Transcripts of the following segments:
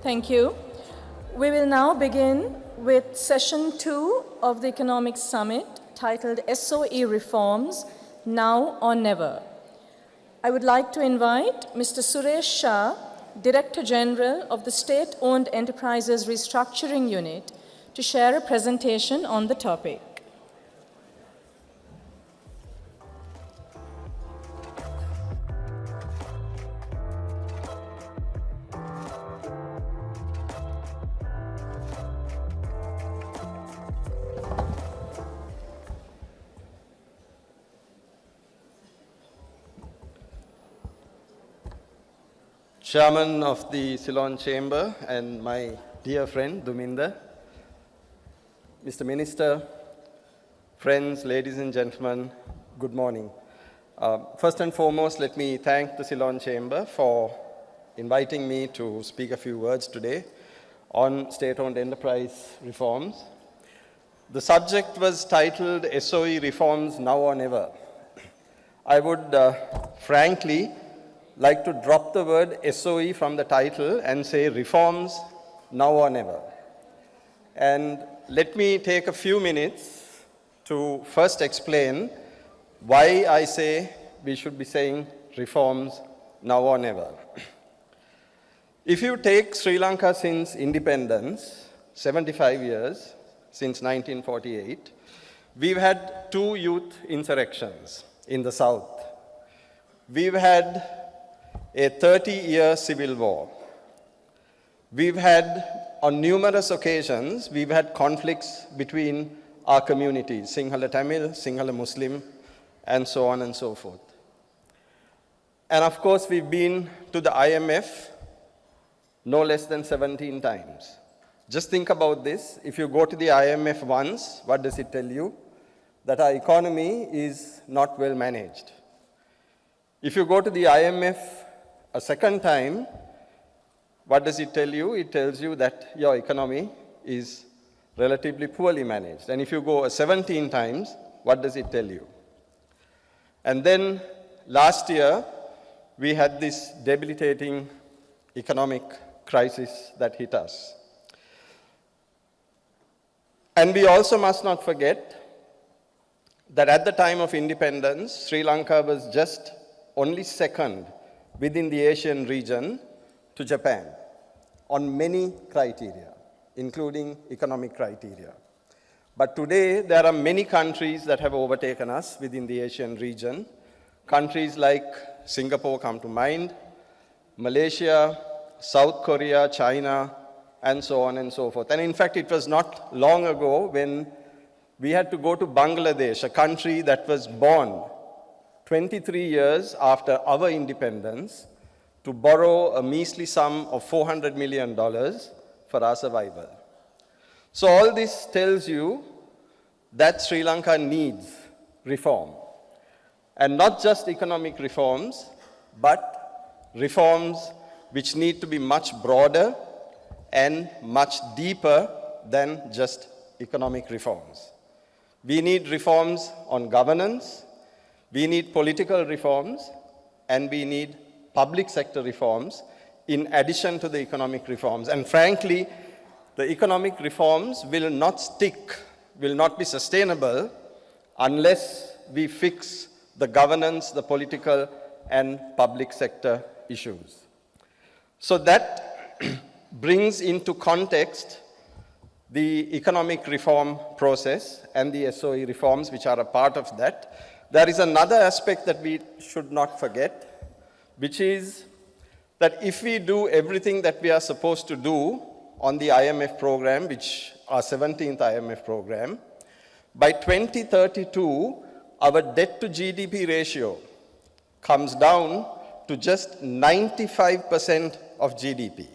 Thank you. We will now begin with session 2 of the Economic Summit titled SOE Reforms, Now or Never. I would like to invite Mr. Suresh Shah, Director General of the State-Owned Enterprises Restructuring Unit, to share a presentation on the topic. Chairman of the Ceylon Chamber and my dear friend Duminder, Mr. Minister, friends, ladies and gentlemen, good morning. First and foremost, let me thank the Ceylon Chamber for inviting me to speak a few words today on state-owned enterprise reforms. The subject was titled SOE Reforms Now or Never. I would frankly like to drop the word SOE from the title and say reforms now or never. And let me take a few minutes to first explain why I say we should be saying reforms now or never. If you take Sri Lanka since independence, 75 years, since 1948, we've had 2 youth insurrections in the south. We've had a 30-year civil war. We've had, on numerous occasions, we've had conflicts between our communities, Sinhala Tamil, Sinhala Muslim, and so on and so forth. And of course, we've been to the IMF no less than 17 times. Just think about this. If you go to the IMF once, what does it tell you? That our economy is not well managed. If you go to the IMF a second time, what does it tell you? It tells you that your economy is relatively poorly managed. And if you go 17 times, what does it tell you? And then last year, we had this debilitating economic crisis that hit us. And we also must not forget that at the time of independence, Sri Lanka was just only second within the Asian region to Japan on many criteria, including economic criteria. But today, there are many countries that have overtaken us within the Asian region. Countries like Singapore come to mind, Malaysia, South Korea, China, and so on and so forth. And in fact, it was not long ago when we had to go to Bangladesh, a country that was born 23 years after our independence, to borrow a measly sum of $400 million for our survival. So all this tells you that Sri Lanka needs reform. And not just economic reforms, but reforms which need to be much broader and much deeper than just economic reforms. We need reforms on governance, we need political reforms, and we need public sector reforms in addition to the economic reforms. And frankly, the economic reforms will not stick, will not be sustainable unless we fix the governance, the political, and public sector issues. So that brings into context the economic reform process and the SOE reforms which are a part of that. There is another aspect that we should not forget, which is that if we do everything that we are supposed to do on the IMF program, which our 17th IMF program, by 2032, our debt to GDP ratio comes down to just 95% of GDP.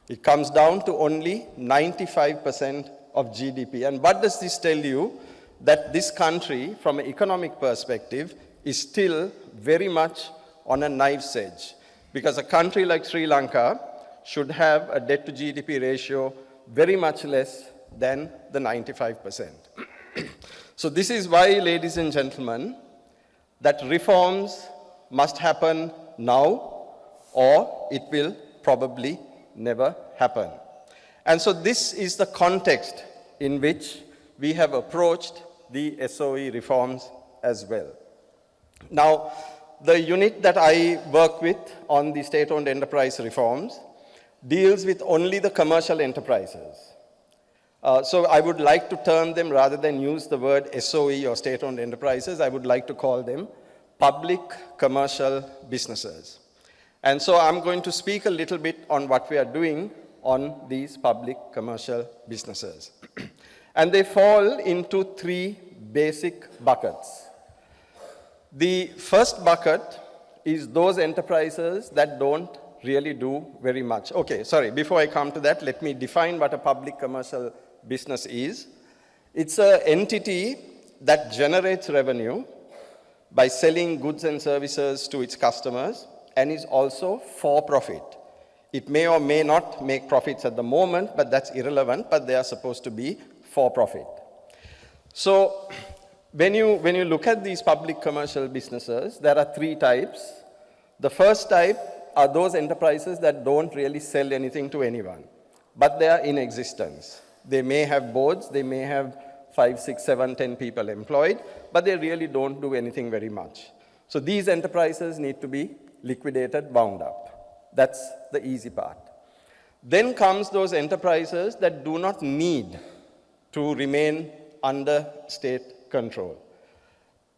It comes down to only 95% of GDP. And what does this tell you? That this country, from an economic perspective, is still very much on a knife's edge. Because a country like Sri Lanka should have a debt to GDP ratio very much less than the 95%. So this is why, ladies and gentlemen, that reforms must happen now, or it will probably never happen. And so this is the context in which we have approached the SOE reforms as well. Now, the unit that I work with on the state-owned enterprise reforms deals with only the commercial enterprises. So I would like to term them, rather than use the word SOE or state-owned enterprises, I would like to call them public commercial businesses. And so I'm going to speak a little bit on what we are doing on these public commercial businesses. And they fall into three basic buckets. The first bucket is those enterprises that don't really do very much. Okay, sorry, before I come to that, let me define what a public commercial business is. It's an entity that generates revenue by selling goods and services to its customers and is also for profit. It may or may not make profits at the moment, but that's irrelevant, but they are supposed to be for profit. So when you look at these public commercial businesses, there are three types. The first type are those enterprises that don't really sell anything to anyone, but they are in existence. They may have boards, they may have 5, 6, 7, 10 people employed, but they really don't do anything very much. So these enterprises need to be liquidated, wound up. That's the easy part. Then comes those enterprises that do not need to remain under state control.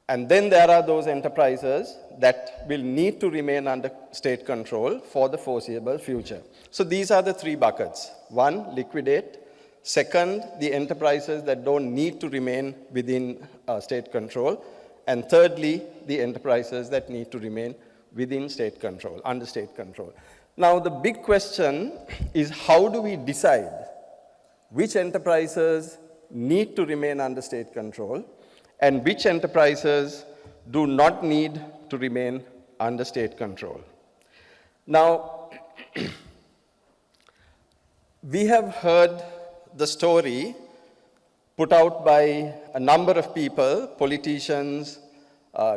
And then there are those enterprises that will need to remain under state control for the foreseeable future. So these are the three buckets. One, liquidate. Second, the enterprises that don't need to remain within state control. And thirdly, the enterprises that need to remain within state control, under state control. Now, the big question is, how do we decide which enterprises need to remain under state control and which enterprises do not need to remain under state control? Now, we have heard the story put out by a number of people, politicians,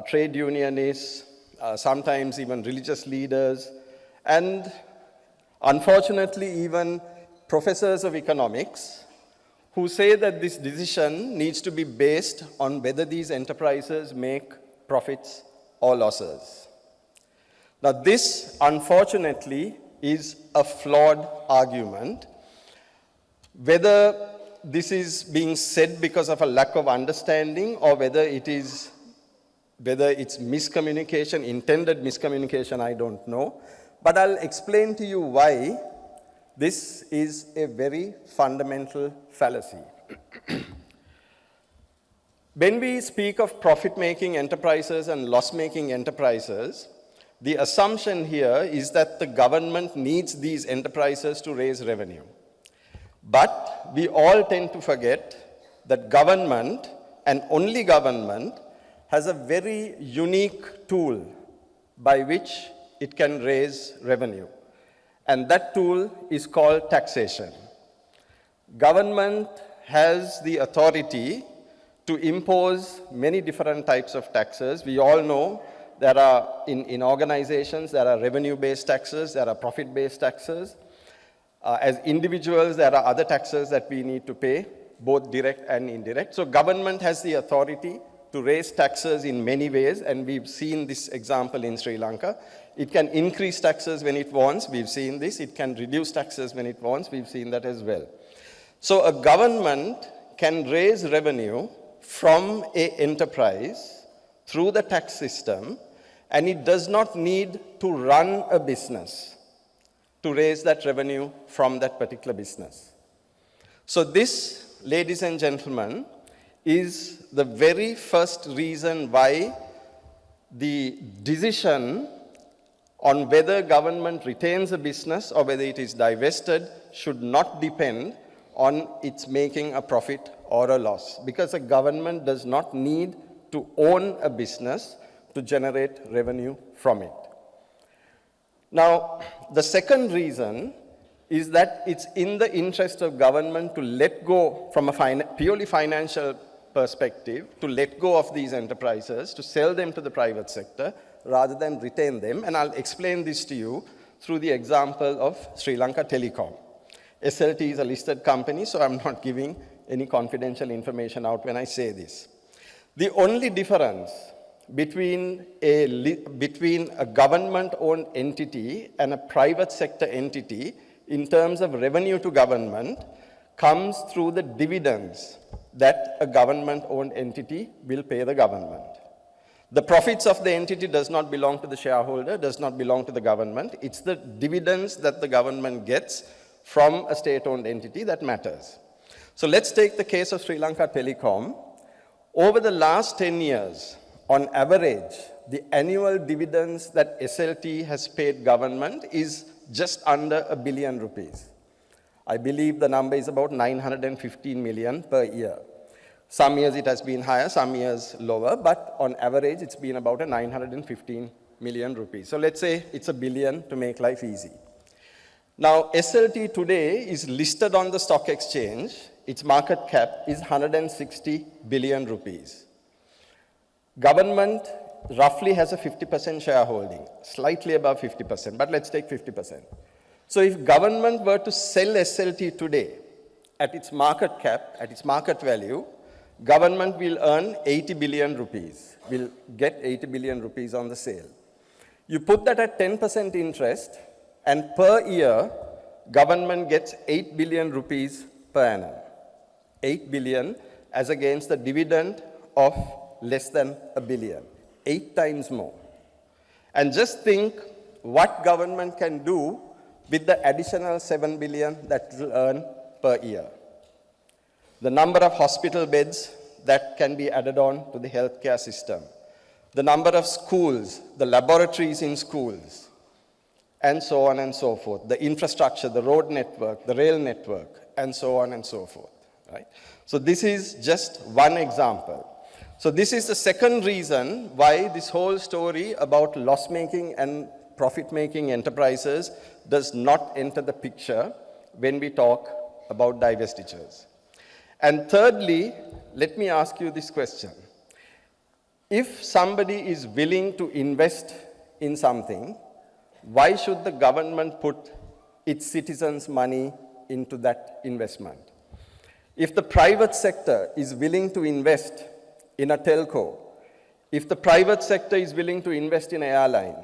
trade unionists, sometimes even religious leaders, and unfortunately even professors of economics, who say that this decision needs to be based on whether these enterprises make profits or losses. Now this, unfortunately, is a flawed argument. Whether this is being said because of a lack of understanding or whether it's miscommunication, intended miscommunication, I don't know. But I'll explain to you why this is a very fundamental fallacy. When we speak of profit-making enterprises and loss-making enterprises, the assumption here is that the government needs these enterprises to raise revenue. But we all tend to forget that government, and only government, has a very unique tool by which it can raise revenue. And that tool is called taxation. Government has the authority to impose many different types of taxes. We all know there are, in organizations, there are revenue-based taxes, there are profit-based taxes. As individuals, there are other taxes that we need to pay, both direct and indirect. So government has the authority to raise taxes in many ways, and we've seen this example in Sri Lanka. It can increase taxes when it wants, we've seen this. It can reduce taxes when it wants, we've seen that as well. So a government can raise revenue from an enterprise through the tax system, and it does not need to run a business to raise that revenue from that particular business. So this, ladies and gentlemen, is the very first reason why the decision on whether government retains a business or whether it is divested should not depend on its making a profit or a loss, because a government does not need to own a business to generate revenue from it. Now, the second reason is that it's in the interest of government to let go, from a purely financial perspective, to let go of these enterprises, to sell them to the private sector, rather than retain them. And I'll explain this to you through the example of Sri Lanka Telecom. SLT is a listed company, so I'm not giving any confidential information out when I say this. The only difference between a government-owned entity and a private sector entity in terms of revenue to government comes through the dividends that a government-owned entity will pay the government. The profits of the entity does not belong to the shareholder, does not belong to the government. It's the dividends that the government gets from a state-owned entity that matters. So let's take the case of Sri Lanka Telecom. Over the last 10 years, on average, the annual dividends that SLT has paid government is just under ₹1 billion. I believe the number is about 915 million per year. Some years it has been higher, some years lower, but on average it's been about 915 million rupees. So let's say it's $1 billion to make life easy. Now SLT today is listed on the stock exchange. Its market cap is 160 billion rupees. Government roughly has a 50% shareholding, slightly above 50%, but let's take 50%. So if government were to sell SLT today at its market cap, at its market value, government will earn 80 billion rupees, will get 80 billion rupees on the sale. You put that at 10% interest, and per year, government gets 8 billion rupees per annum. 8 billion as against the dividend of less than $1 billion, 8 times more. And just think what government can do with the additional 7 billion that it will earn per year. The number of hospital beds that can be added on to the healthcare system, the number of schools, the laboratories in schools, and so on and so forth, the infrastructure, the road network, the rail network, and so on and so forth. Right? So this is just one example. So this is the second reason why this whole story about loss-making and profit-making enterprises does not enter the picture when we talk about divestitures. And thirdly, let me ask you this question. If somebody is willing to invest in something, why should the government put its citizens' money into that investment? If the private sector is willing to invest in a telco, if the private sector is willing to invest in an airline,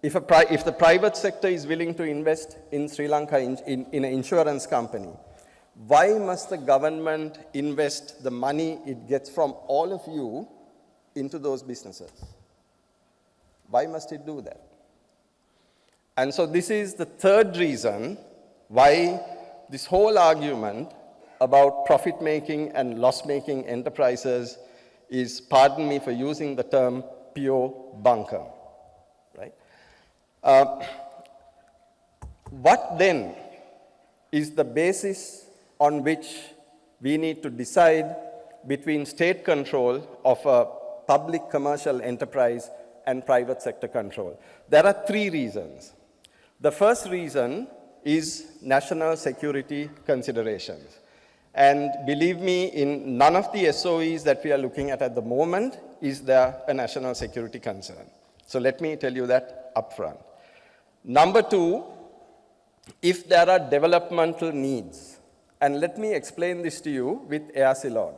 if the private sector is willing to invest in Sri Lanka in an insurance company, why must the government invest the money it gets from all of you into those businesses? Why must it do that? And so this is the third reason why this whole argument about profit-making and loss-making enterprises is, pardon me for using the term, pure bunkum. Right? What then is the basis on which we need to decide between state control of a public commercial enterprise and private sector control? There are three reasons. The first reason is national security considerations. And believe me, in none of the SOEs that we are looking at the moment is there a national security concern. So let me tell you that upfront. Number two, if there are developmental needs, and let me explain this to you with Air Ceylon.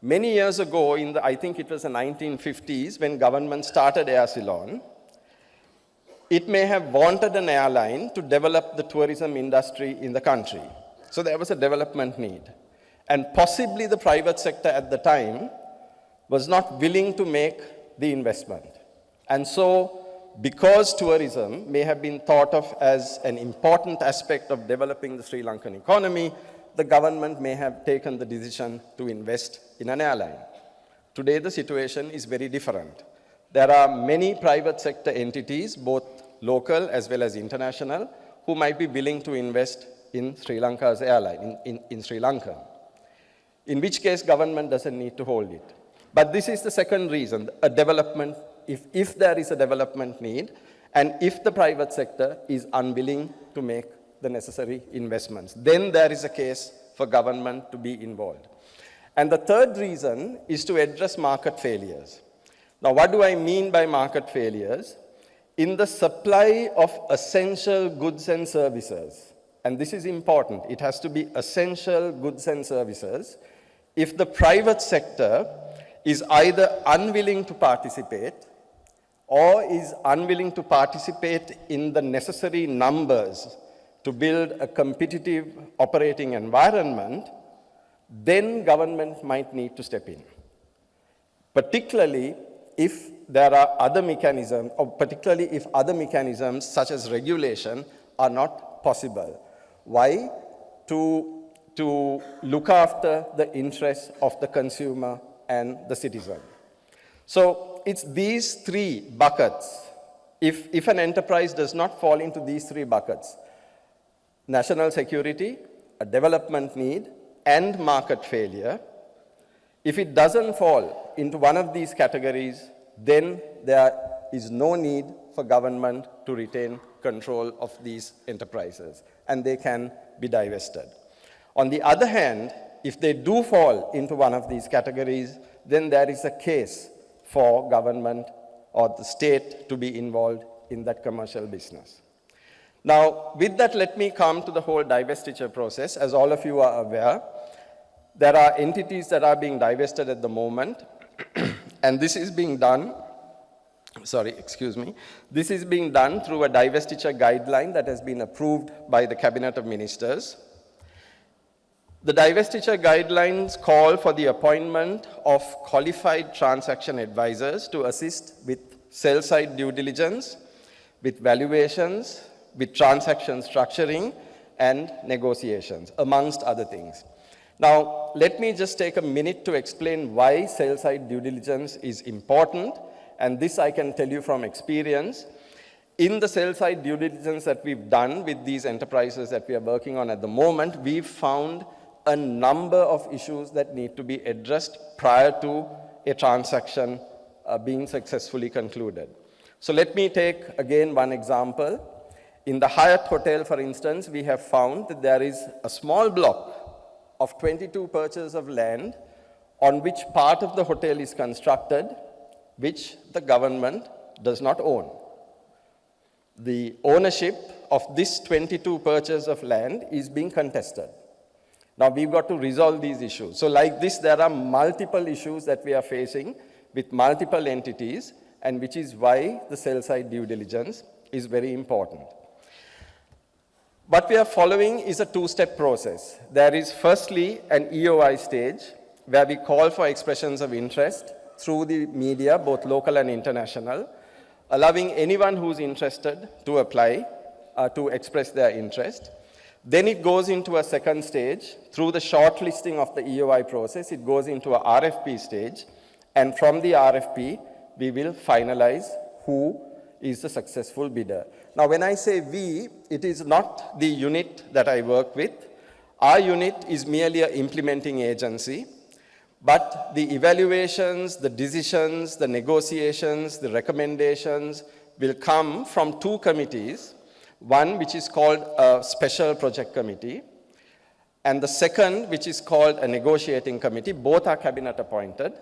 Many years ago, I think it was the 1950s, when government started Air Ceylon, it may have wanted an airline to develop the tourism industry in the country. So there was a development need. And possibly the private sector at the time was not willing to make the investment. And so, because tourism may have been thought of as an important aspect of developing the Sri Lankan economy, the government may have taken the decision to invest in an airline. Today, the situation is very different. There are many private sector entities, both local as well as international, who might be willing to invest in Sri Lanka's airline, in Sri Lanka. In which case, government doesn't need to hold it. But this is the second reason, a development, if there is a development need, and if the private sector is unwilling to make the necessary investments, then there is a case for government to be involved. And the third reason is to address market failures. Now, what do I mean by market failures? in the supply of essential goods and services, and this is important, it has to be essential goods and services, if the private sector is either unwilling to participate or is unwilling to participate in the necessary numbers to build a competitive operating environment, then government might need to step in. Particularly if there are other mechanisms, or particularly if other mechanisms such as regulation are not possible. Why? To look after the interests of the consumer and the citizen. So it's these three buckets. If an enterprise does not fall into these three buckets, national security, a development need, and market failure, if it doesn't fall into one of these categories, then there is no need for government to retain control of these enterprises, and they can be divested. On the other hand, if they do fall into one of these categories, then there is a case for government or the state to be involved in that commercial business. Now, with that, let me come to the whole divestiture process. As all of you are aware, there are entities that are being divested at the moment, and this is being done, this is being done through a divestiture guideline that has been approved by the Cabinet of Ministers. The divestiture guidelines call for the appointment of qualified transaction advisors to assist with sell-side due diligence, with valuations, with transaction structuring, and negotiations, amongst other things. Now, let me just take a minute to explain why sell-side due diligence is important, and this I can tell you from experience. In the sell-side due diligence that we've done with these enterprises that we are working on at the moment, we've found a number of issues that need to be addressed prior to a transaction being successfully concluded. So let me take again one example. In the Hyatt Hotel, for instance, we have found that there is a small block of 22 purchases of land on which part of the hotel is constructed, which the government does not own. The ownership of this 22 purchase of land is being contested. Now, we've got to resolve these issues. So like this, there are multiple issues that we are facing with multiple entities, and which is why the sell-side due diligence is very important. What we are following is a two-step process. There is firstly an EOI stage where we call for expressions of interest through the media, both local and international, allowing anyone who's interested to apply to express their interest. Then it goes into a second stage. Through the shortlisting of the EOI process, it goes into a RFP stage. And from the RFP, we will finalize who is the successful bidder. Now, when I say we, it is not the unit that I work with. Our unit is merely an implementing agency. But the evaluations, the decisions, the negotiations, the recommendations will come from two committees. One which is called a special project committee, and the second which is called a negotiating committee. Both are cabinet appointed.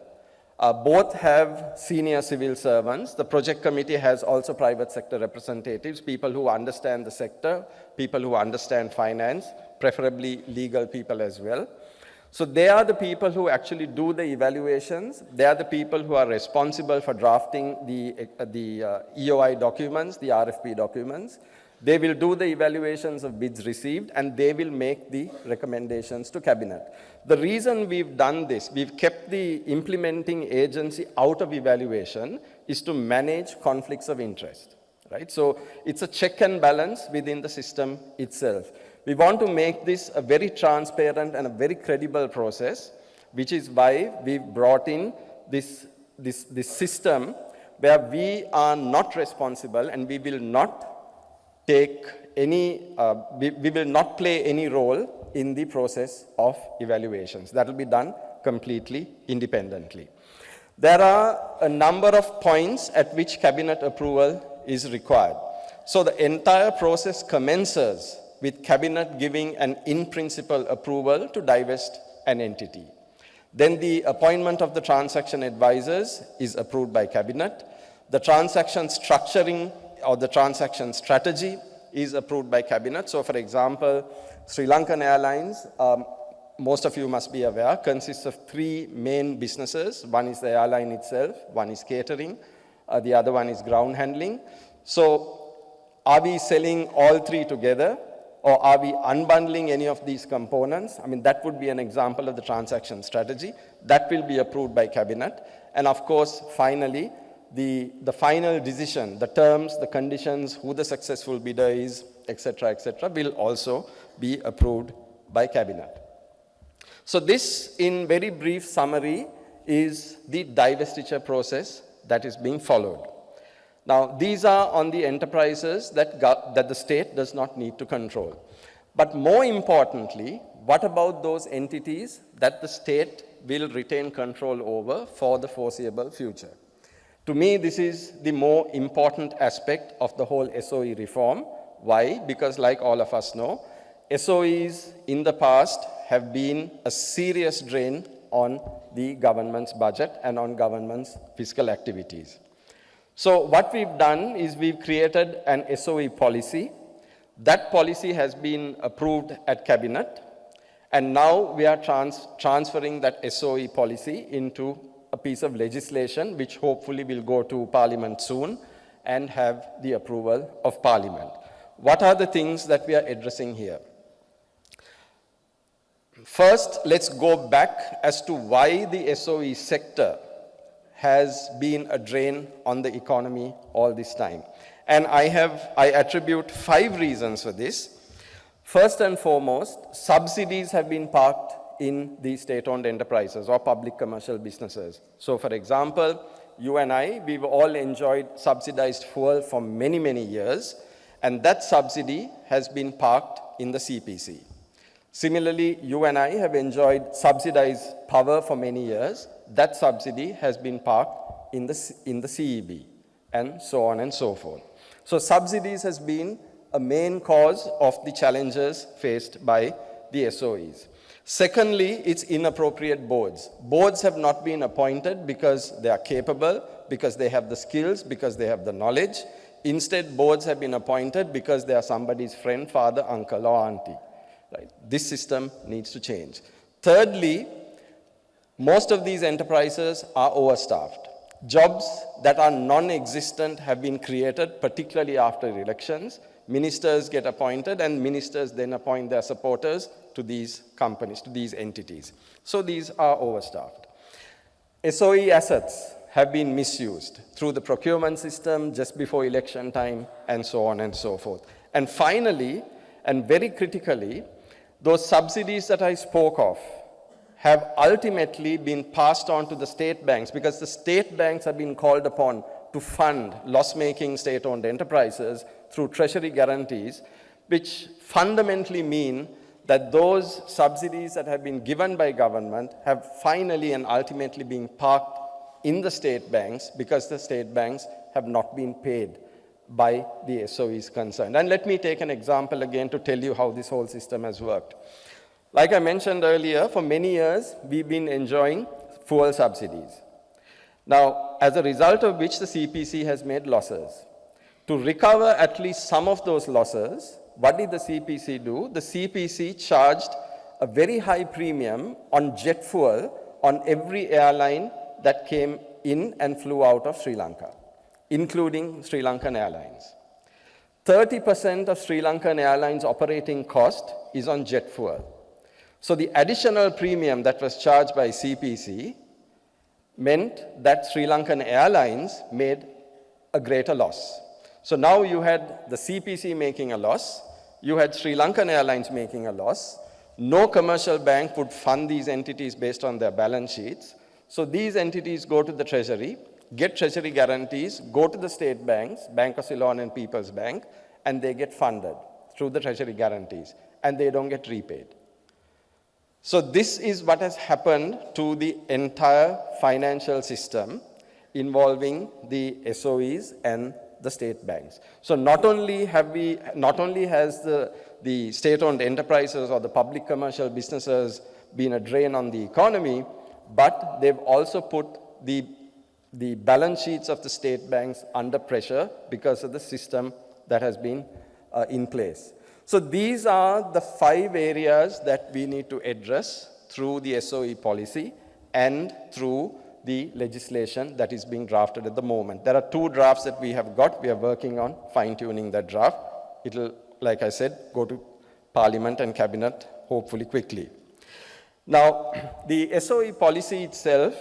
Both have senior civil servants. The project committee has also private sector representatives, people who understand the sector, people who understand finance, preferably legal people as well. So they are the people who actually do the evaluations. They are the people who are responsible for drafting the EOI documents, the RFP documents. They will do the evaluations of bids received, and they will make the recommendations to cabinet. The reason we've done this, we've kept the implementing agency out of evaluation, is to manage conflicts of interest, right? So it's a check and balance within the system itself. We want to make this a very transparent and a very credible process, which is why we've brought in this system where we are not responsible and we will not take any, we will not play any role in the process of evaluations. That will be done completely independently. There are a number of points at which cabinet approval is required. So the entire process commences with cabinet giving an in-principle approval to divest an entity. Then the appointment of the transaction advisors is approved by cabinet. The transaction structuring or the transaction strategy is approved by cabinet. So for example, Sri Lankan Airlines, most of you must be aware, consists of three main businesses. One is the airline itself, one is catering, the other one is ground handling. So are we selling all three together, or are we unbundling any of these components? I mean, that would be an example of the transaction strategy. That will be approved by cabinet. And of course, finally, the final decision, the terms, the conditions, who the successful bidder is, etc., will also be approved by cabinet. So this, in very brief summary, is the divestiture process that is being followed. Now, these are on the enterprises that the state does not need to control. But more importantly, what about those entities that the state will retain control over for the foreseeable future? To me, this is the more important aspect of the whole SOE reform. Why? Because like all of us know, SOEs in the past have been a serious drain on the government's budget and on government's fiscal activities. So what we've done is we've created an SOE policy. That policy has been approved at cabinet, and now we are transferring that SOE policy into a piece of legislation which hopefully will go to parliament soon and have the approval of parliament. What are the things that we are addressing here? First, let's go back as to why the SOE sector has been a drain on the economy all this time. And I attribute 5 reasons for this. First and foremost, subsidies have been parked in the state-owned enterprises or public commercial businesses. So for example, you and I, we've all enjoyed subsidized fuel for many, many years, and that subsidy has been parked in the CPC. Similarly, you and I have enjoyed subsidized power for many years. That subsidy has been parked in the CEB, and so on and so forth. So subsidies has been a main cause of the challenges faced by the SOEs. Secondly, it's inappropriate boards. Boards have not been appointed because they are capable, because they have the skills, because they have the knowledge. Instead, boards have been appointed because they are somebody's friend, father, uncle, or auntie. Right? This system needs to change. Thirdly, most of these enterprises are overstaffed. Jobs that are non-existent have been created, particularly after elections. Ministers get appointed, and ministers then appoint their supporters to these companies, to these entities. So these are overstaffed. SOE assets have been misused through the procurement system just before election time, and so on and so forth. And finally, and very critically, those subsidies that I spoke of have ultimately been passed on to the state banks, because the state banks have been called upon to fund loss-making state-owned enterprises through treasury guarantees, which fundamentally mean that those subsidies that have been given by government have finally and ultimately been parked in the state banks, because the state banks have not been paid by the SOEs concerned. And let me take an example again to tell you how this whole system has worked. Like I mentioned earlier, for many years, we've been enjoying fuel subsidies. Now, as a result of which the CPC has made losses. To recover at least some of those losses, what did the CPC do? The CPC charged a very high premium on jet fuel on every airline that came in and flew out of Sri Lanka, including Sri Lankan Airlines. 30% of Sri Lankan Airlines' operating cost is on jet fuel. So the additional premium that was charged by CPC meant that Sri Lankan Airlines made a greater loss. So now you had the CPC making a loss, you had Sri Lankan Airlines making a loss, no commercial bank would fund these entities based on their balance sheets. So these entities go to the treasury, get treasury guarantees, go to the state banks, Bank of Ceylon and People's Bank, and they get funded through the treasury guarantees, and they don't get repaid. So this is what has happened to the entire financial system involving the SOEs and the state banks. So not only has the state-owned enterprises or the public commercial businesses been a drain on the economy, but they've also put the the balance sheets of the state banks under pressure because of the system that has been in place. So these are the 5 areas that we need to address through the SOE policy and through the legislation that is being drafted at the moment. There are 2 drafts that we have got. We are working on fine-tuning that draft. It will, like I said, go to Parliament and Cabinet hopefully quickly. Now, the SOE policy itself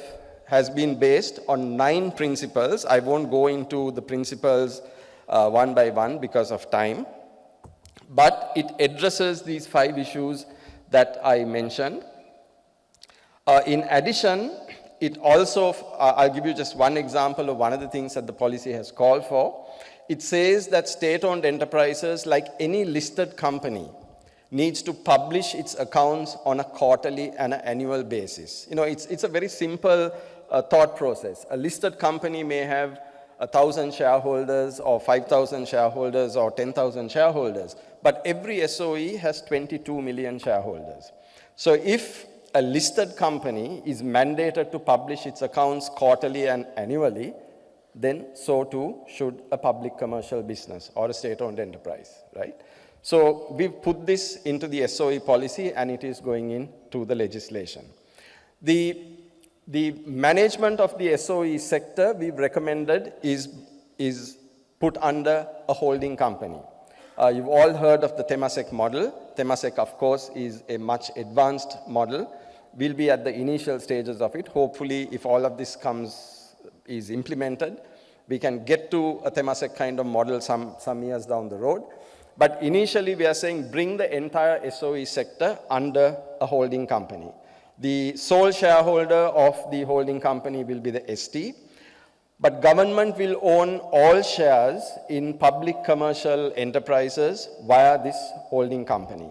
has been based on 9 principles. I won't go into the principles one by one because of time, but it addresses these 5 issues that I mentioned. In addition, it also, I'll give you just one example of one of the things that the policy has called for. It says that state-owned enterprises, like any listed company, needs to publish its accounts on a quarterly and an annual basis. You know, it's a very simple thought process. A listed company may have 1,000 shareholders or 5,000 shareholders or 10,000 shareholders, but every SOE has 22 million shareholders. So if a listed company is mandated to publish its accounts quarterly and annually, then so too should a public commercial business or a state-owned enterprise, right? So we've put this into the SOE policy and it is going into the legislation. The management of the SOE sector we've recommended is put under a holding company. You've all heard of the Temasek model. Temasek, of course, is a much advanced model. We'll be at the initial stages of it. Hopefully, if all of this is implemented, we can get to a Temasek kind of model some years down the road. But initially, we are saying bring the entire SOE sector under a holding company. The sole shareholder of the holding company will be the ST. But government will own all shares in public commercial enterprises via this holding company.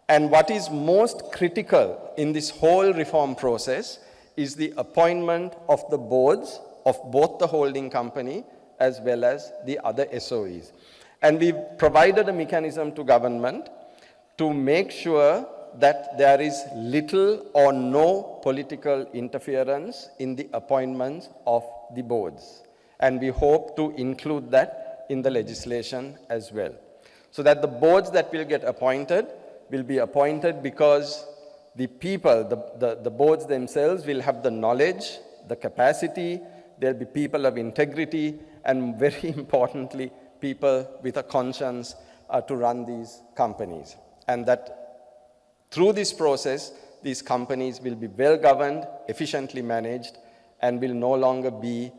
And what is most critical in this whole reform process is the appointment of the boards of both the holding company as well as the other SOEs. And we've provided a mechanism to government to make sure that there is little or no political interference in the appointments of the boards. And we hope to include that in the legislation as well. So that the boards that will get appointed will be appointed because the people, the boards themselves will have the knowledge, the capacity, there'll be people of integrity, and very importantly, people with a conscience to run these companies. And that through this process, these companies will be well governed, efficiently managed, and will no longer be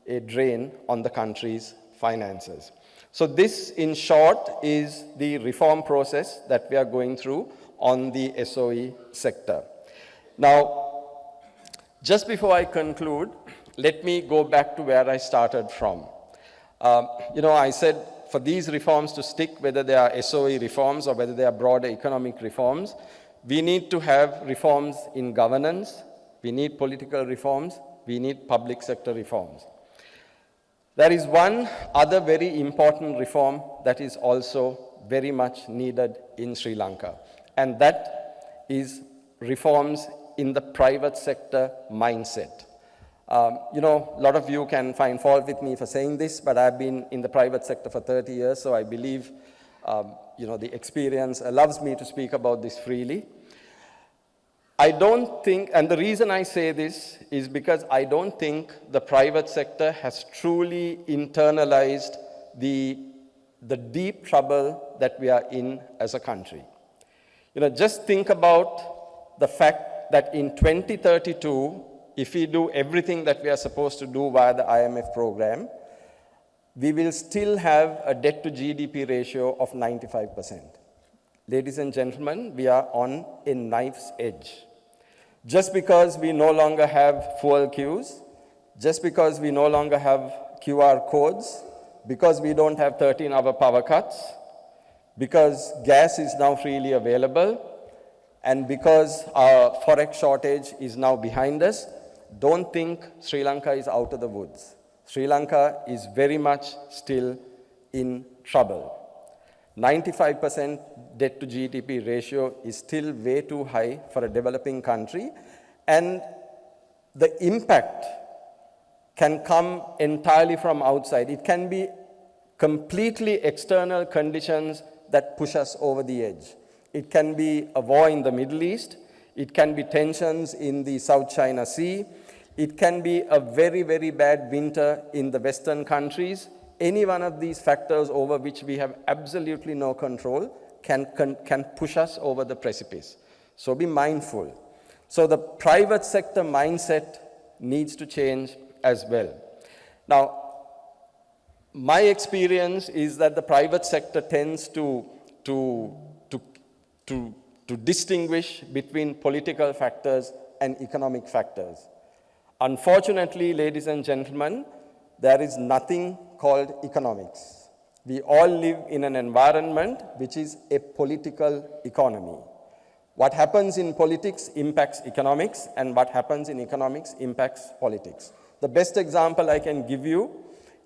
a drain on the country's finances. So this, in short, is the reform process that we are going through on the SOE sector. Now, just before I conclude, let me go back to where I started from. I said for these reforms to stick, whether they are SOE reforms or whether they are broader economic reforms, we need to have reforms in governance, we need political reforms, we need public sector reforms. There is one other very important reform that is also very much needed in Sri Lanka, and that is reforms in the private sector mindset. A lot of you can find fault with me for saying this, but I've been in the private sector for 30 years, so I believe the experience allows me to speak about this freely. I don't think, and the reason I say this is because I don't think the private sector has truly internalized the deep trouble that we are in as a country. Just think about the fact that in 2032, if we do everything that we are supposed to do via the IMF program, we will still have a debt to GDP ratio of 95%. Ladies and gentlemen, we are on a knife's edge. Just because we no longer have fuel queues, just because we no longer have QR codes, because we don't have 13-hour power cuts, because gas is now freely available, and because our forex shortage is now behind us, don't think Sri Lanka is out of the woods. Sri Lanka is very much still in trouble. 95% debt to GDP ratio is still way too high for a developing country, and the impact can come entirely from outside. It can be completely external conditions that push us over the edge. It can be a war in the Middle East. It can be tensions in the South China Sea. It can be a very, very bad winter in the Western countries. Any one of these factors over which we have absolutely no control can push us over the precipice. So be mindful. So the private sector mindset needs to change as well. Now, my experience is that the private sector tends to distinguish between political factors and economic factors. Unfortunately, ladies and gentlemen, there is nothing called economics. We all live in an environment which is a political economy. What happens in politics impacts economics, and what happens in economics impacts politics. The best example I can give you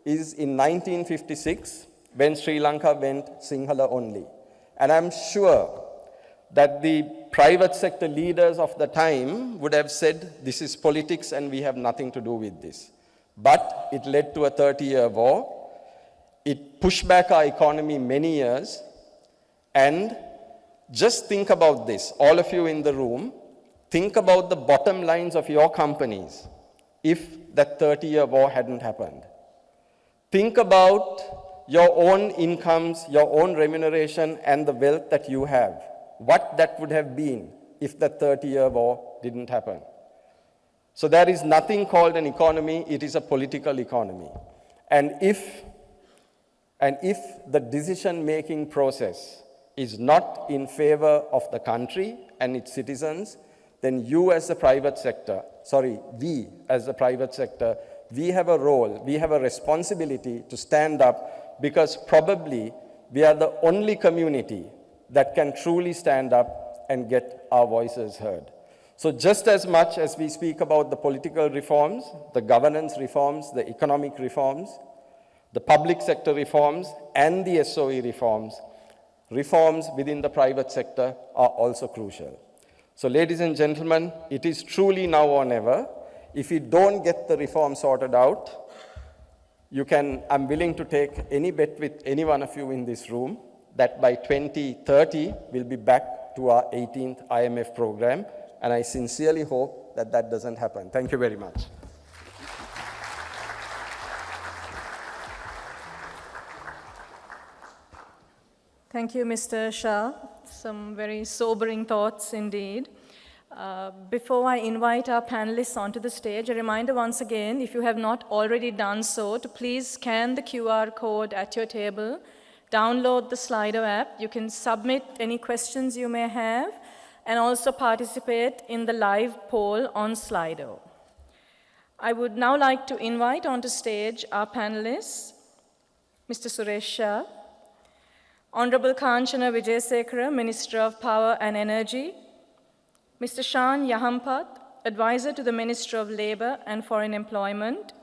is in 1956, when Sri Lanka went Sinhala only. And I'm sure that the private sector leaders of the time would have said, this is politics and we have nothing to do with this. But it led to a 30-year war. It pushed back our economy many years. And just think about this, all of you in the room, think about the bottom lines of your companies if that 30-year war hadn't happened. Think about your own incomes, your own remuneration, and the wealth that you have. What that would have been if the 30-year war didn't happen. So there is nothing called an economy, it is a political economy. And if the decision-making process is not in favor of the country and its citizens, then you as the private sector, we as the private sector, we have a role, we have a responsibility to stand up, because probably we are the only community that can truly stand up and get our voices heard. So just as much as we speak about the political reforms, the governance reforms, the economic reforms, the public sector reforms, and the SOE reforms, reforms within the private sector are also crucial. So ladies and gentlemen, it is truly now or never. If we don't get the reform sorted out, I'm willing to take any bet with any one of you in this room that by 2030, we'll be back to our 18th IMF program. And I sincerely hope that that doesn't happen. Thank you very much. Thank you, Mr. Shah. Some very sobering thoughts indeed. Before I invite our panelists onto the stage, a reminder once again, if you have not already done so, to please scan the QR code at your table, download the Slido app. You can submit any questions you may have, and also participate in the live poll on Slido. I would now like to invite onto stage our panelists, Mr. Suresh Shah, Honorable Kanchana Wijayasekara, Minister of Power and Energy, Mr. Shan Yahampat, Advisor to the Minister of Labor and Foreign Employment,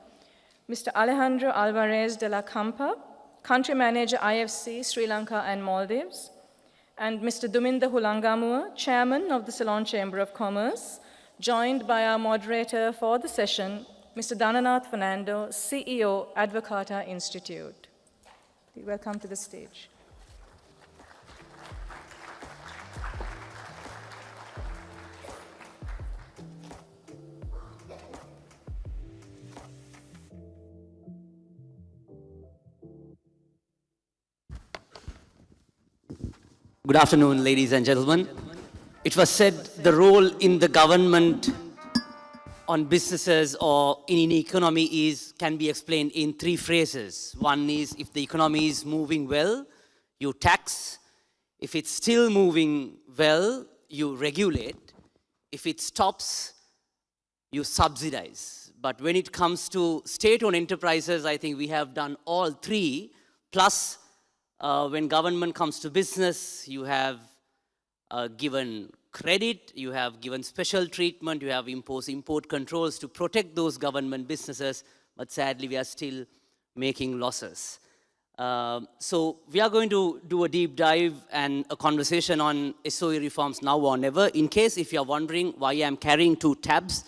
Mr. Alejandro Alvarez de la Campa, Country Manager IFC, Sri Lanka and Maldives, and Mr. Duminda Hulangamua, Chairman of the Ceylon Chamber of Commerce, joined by our moderator for the session, Mr. Dhananath Fernando, CEO, Advocata Institute. Welcome to the stage. Good afternoon, ladies and gentlemen. It was said the role in the government on businesses or in an economy can be explained in three phrases. One is, if the economy is moving well, you tax. If it's still moving well, you regulate. If it stops, you subsidize. But when it comes to state-owned enterprises, I think we have done all three, plus when government comes to business, you have given credit, you have given special treatment, you have imposed import controls to protect those government businesses, but sadly we are still making losses. So we are going to do a deep dive and a conversation on SOE reforms now or never. In case if you are wondering why I am carrying two tabs,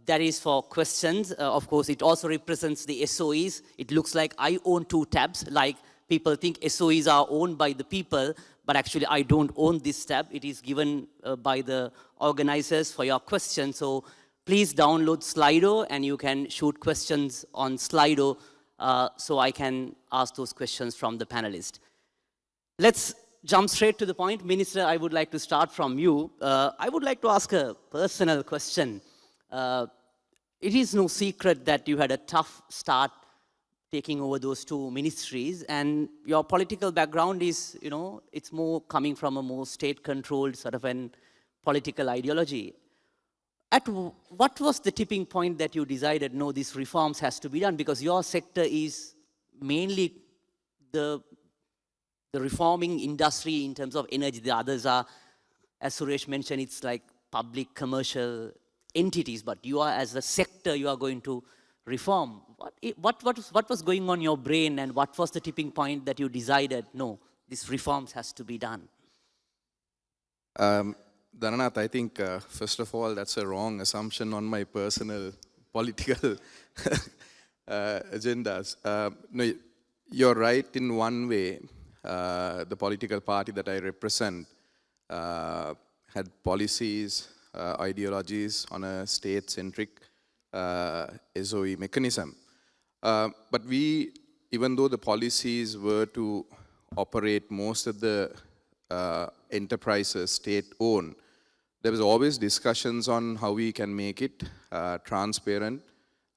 that is for questions. Of course, it also represents the SOEs. It looks like I own two tabs, like people think SOEs are owned by the people, but actually I don't own this tab. It is given by the organizers for your questions. So please download Slido and you can shoot questions on Slido so I can ask those questions from the panelists. Let's jump straight to the point. Minister, I would like to start from you. I would like to ask a personal question. It is no secret that you had a tough start taking over those two ministries, and your political background is, it's more coming from a more state-controlled sort of an political ideology. What was the tipping point that you decided, no, these reforms has to be done? Because your sector is mainly the reforming industry in terms of energy. The others are, as Suresh mentioned, it's like public commercial entities, but you are, as a sector, you are going to reform. What was going on in your brain, and what was the tipping point that you decided, no, these reforms has to be done? Dhananath, I think, first of all, that's a wrong assumption on my personal political agendas. No, you're right in one way. The political party that I represent had policies, ideologies on a state-centric SOE mechanism. But we, even though the policies were to operate most of the enterprises state-owned, there was always discussions on how we can make it transparent,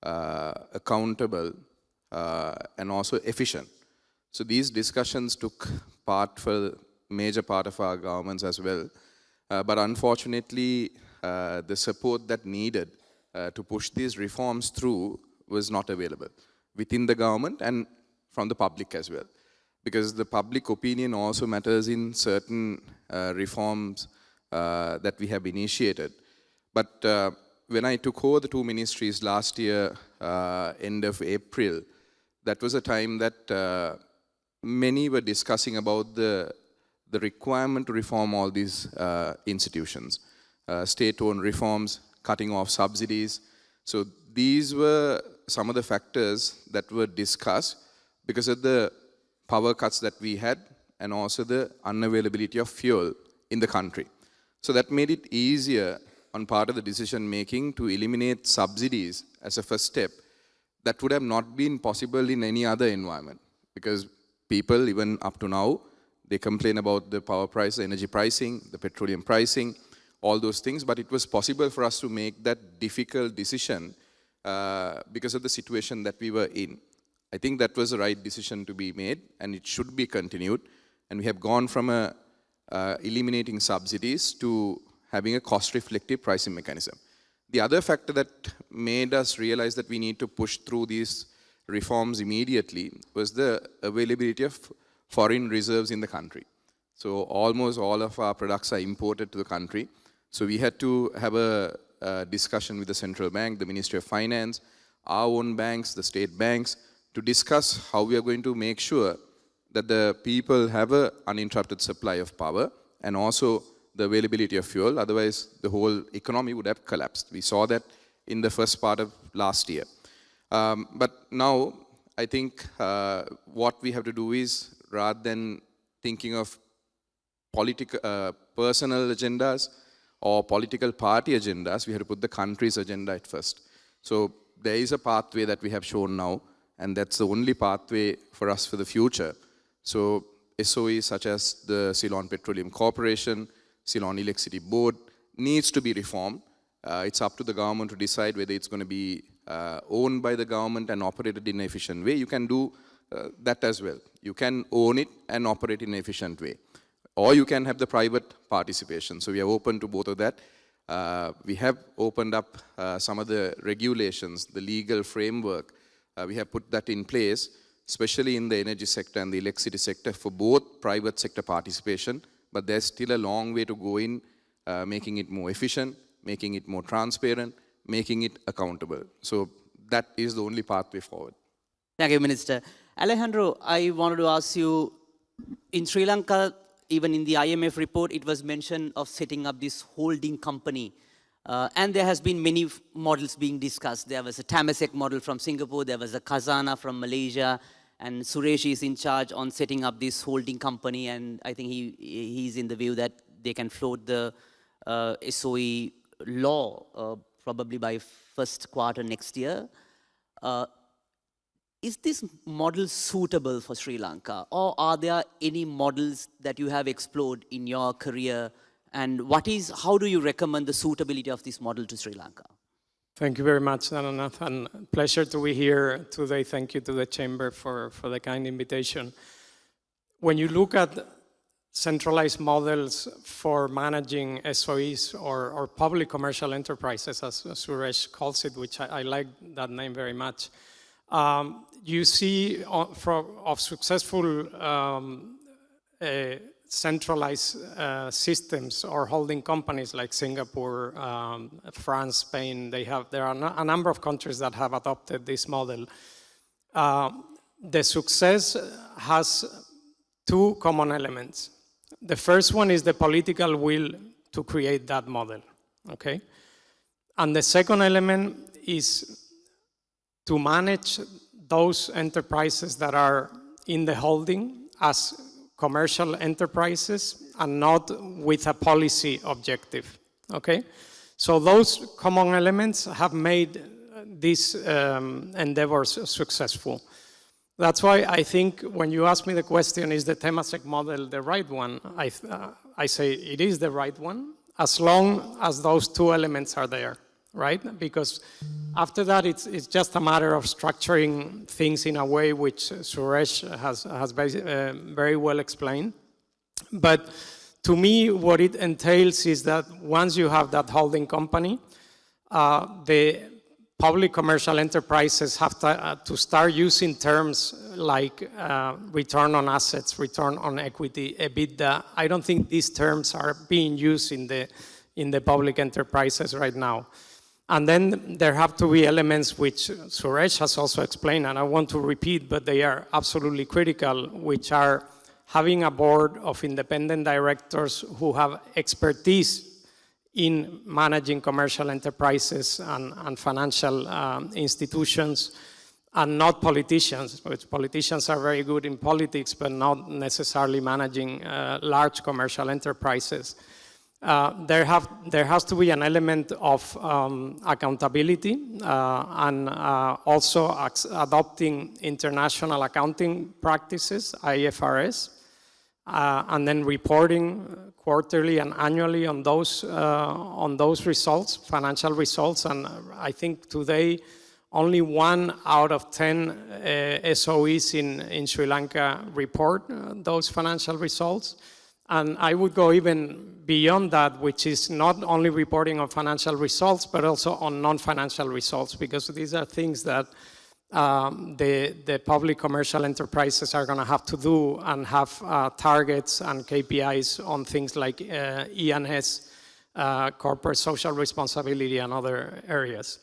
accountable, and also efficient. So these discussions took part for a major part of our governments as well. But unfortunately, the support that needed to push these reforms through was not available within the government and from the public as well. Because the public opinion also matters in certain reforms that we have initiated. But when I took over the two ministries last year, end of April, that was a time that many were discussing about the requirement to reform all these institutions. State-owned reforms, cutting off subsidies. So these were some of the factors that were discussed because of the power cuts that we had and also the unavailability of fuel in the country. So that made it easier on part of the decision making to eliminate subsidies as a first step. That would have not been possible in any other environment, because people, even up to now, they complain about the power price, the energy pricing, the petroleum pricing, all those things, but it was possible for us to make that difficult decision because of the situation that we were in. I think that was the right decision to be made, and it should be continued. And we have gone from eliminating subsidies to having a cost-reflective pricing mechanism. The other factor that made us realize that we need to push through these reforms immediately was the availability of foreign reserves in the country. So almost all of our products are imported to the country. So we had to have a discussion with the central bank, the Ministry of Finance, our own banks, the state banks, to discuss how we are going to make sure that the people have an uninterrupted supply of power and also the availability of fuel. Otherwise, the whole economy would have collapsed. We saw that in the first part of last year. But now, I think what we have to do is, rather than thinking of personal agendas or political party agendas, we have to put the country's agenda at first. So there is a pathway that we have shown now, and that's the only pathway for us for the future. So SOEs such as the Ceylon Petroleum Corporation, Ceylon Electricity Board needs to be reformed. It's up to the government to decide whether it's going to be owned by the government and operated in an efficient way. You can do that as well. You can own it and operate in an efficient way. Or you can have the private participation. So we are open to both of that. We have opened up some of the regulations, the legal framework. We have put that in place, especially in the energy sector and the electricity sector, for both private sector participation. But there's still a long way to go in making it more efficient, making it more transparent, making it accountable. So that is the only pathway forward. Thank you, Minister. Alejandro, I wanted to ask you, in Sri Lanka, even in the IMF report, it was mentioned of setting up this holding company And there has been many models being discussed. There was a Temasek model from Singapore, there was a Khazanah from Malaysia, and Suresh is in charge on setting up this holding company, and I think he's in the view that they can float the SOE law probably by first quarter next year. Is this model suitable for Sri Lanka, or are there any models that you have explored in your career, and how do you recommend the suitability of this model to Sri Lanka? Thank you very much, Naranath, and pleasure to be here today. Thank you to the Chamber for the kind invitation. When you look at centralized models for managing SOEs or public commercial enterprises, as Suresh calls it, which I like that name very much, you see of successful centralized systems or holding companies like Singapore, France, Spain. There are a number of countries that have adopted this model. The success has two common elements. The first one is the political will to create that model, okay? And the second element is to manage those enterprises that are in the holding as commercial enterprises and not with a policy objective, okay? So those common elements have made these endeavors successful. That's why I think when you ask me the question, is the Temasek model the right one? I say it is the right one, as long as those two elements are there, right? Because after that, it's just a matter of structuring things in a way which Suresh has very well explained. But to me, what it entails is that once you have that holding company, the public commercial enterprises have to start using terms like return on assets, return on equity, EBITDA. I don't think these terms are being used in the public enterprises right now. And then there have to be elements which Suresh has also explained, and I want to repeat, but they are absolutely critical, which are having a board of independent directors who have expertise in managing commercial enterprises and financial institutions, and not politicians, which politicians are very good in politics, but not necessarily managing large commercial enterprises. There has to be an element of accountability and also adopting international accounting practices, IFRS, and then reporting quarterly and annually on those results, financial results. And I think today only 1 out of 10 SOEs in Sri Lanka report those financial results. And I would go even beyond that, which is not only reporting on financial results, but also on non-financial results, because these are things that the public commercial enterprises are going to have to do and have targets and KPIs on things like E&S, corporate social responsibility, and other areas.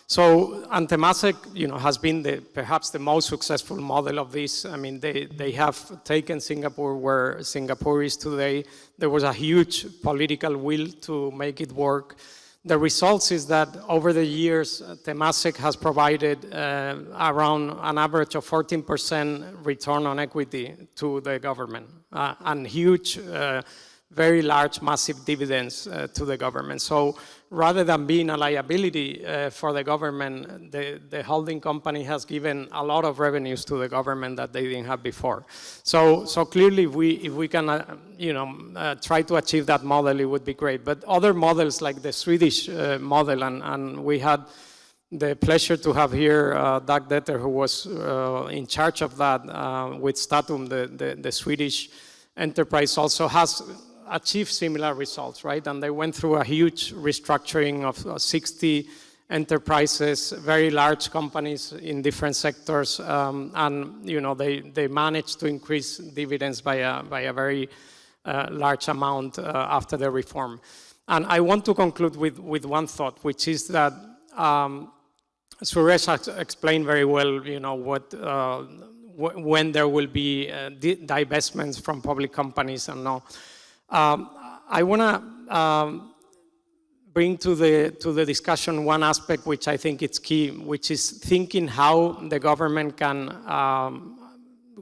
So Temasek, has been perhaps the most successful model of this. I mean, they have taken Singapore where Singapore is today. There was a huge political will to make it work. The results is that over the years, Temasek has provided around an average of 14% return on equity to the government, and huge, very large, massive dividends to the government. So rather than being a liability for the government, the holding company has given a lot of revenues to the government that they didn't have before. So clearly, if we can, try to achieve that model, it would be great. But other models like the Swedish model, and we had the pleasure to have here Dag Detter, who was in charge of that with Statum, the Swedish enterprise, also has achieved similar results, right? And they went through a huge restructuring of 60 enterprises, very large companies in different sectors, and they managed to increase dividends by a very large amount after the reform. And I want to conclude with one thought, which is that Suresh has explained very well, when there will be divestments from public companies and all. I want to bring to the discussion one aspect which I think is key, which is thinking how the government can,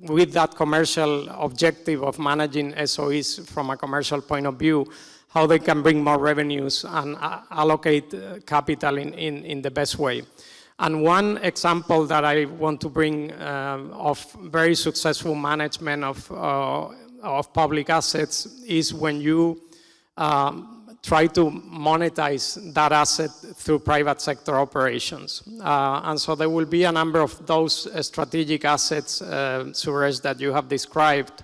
with that commercial objective of managing SOEs from a commercial point of view, how they can bring more revenues and allocate capital in the best way. And one example that I want to bring of very successful management of public assets is when you try to monetize that asset through private sector operations. And so there will be a number of those strategic assets, Suresh, that you have described,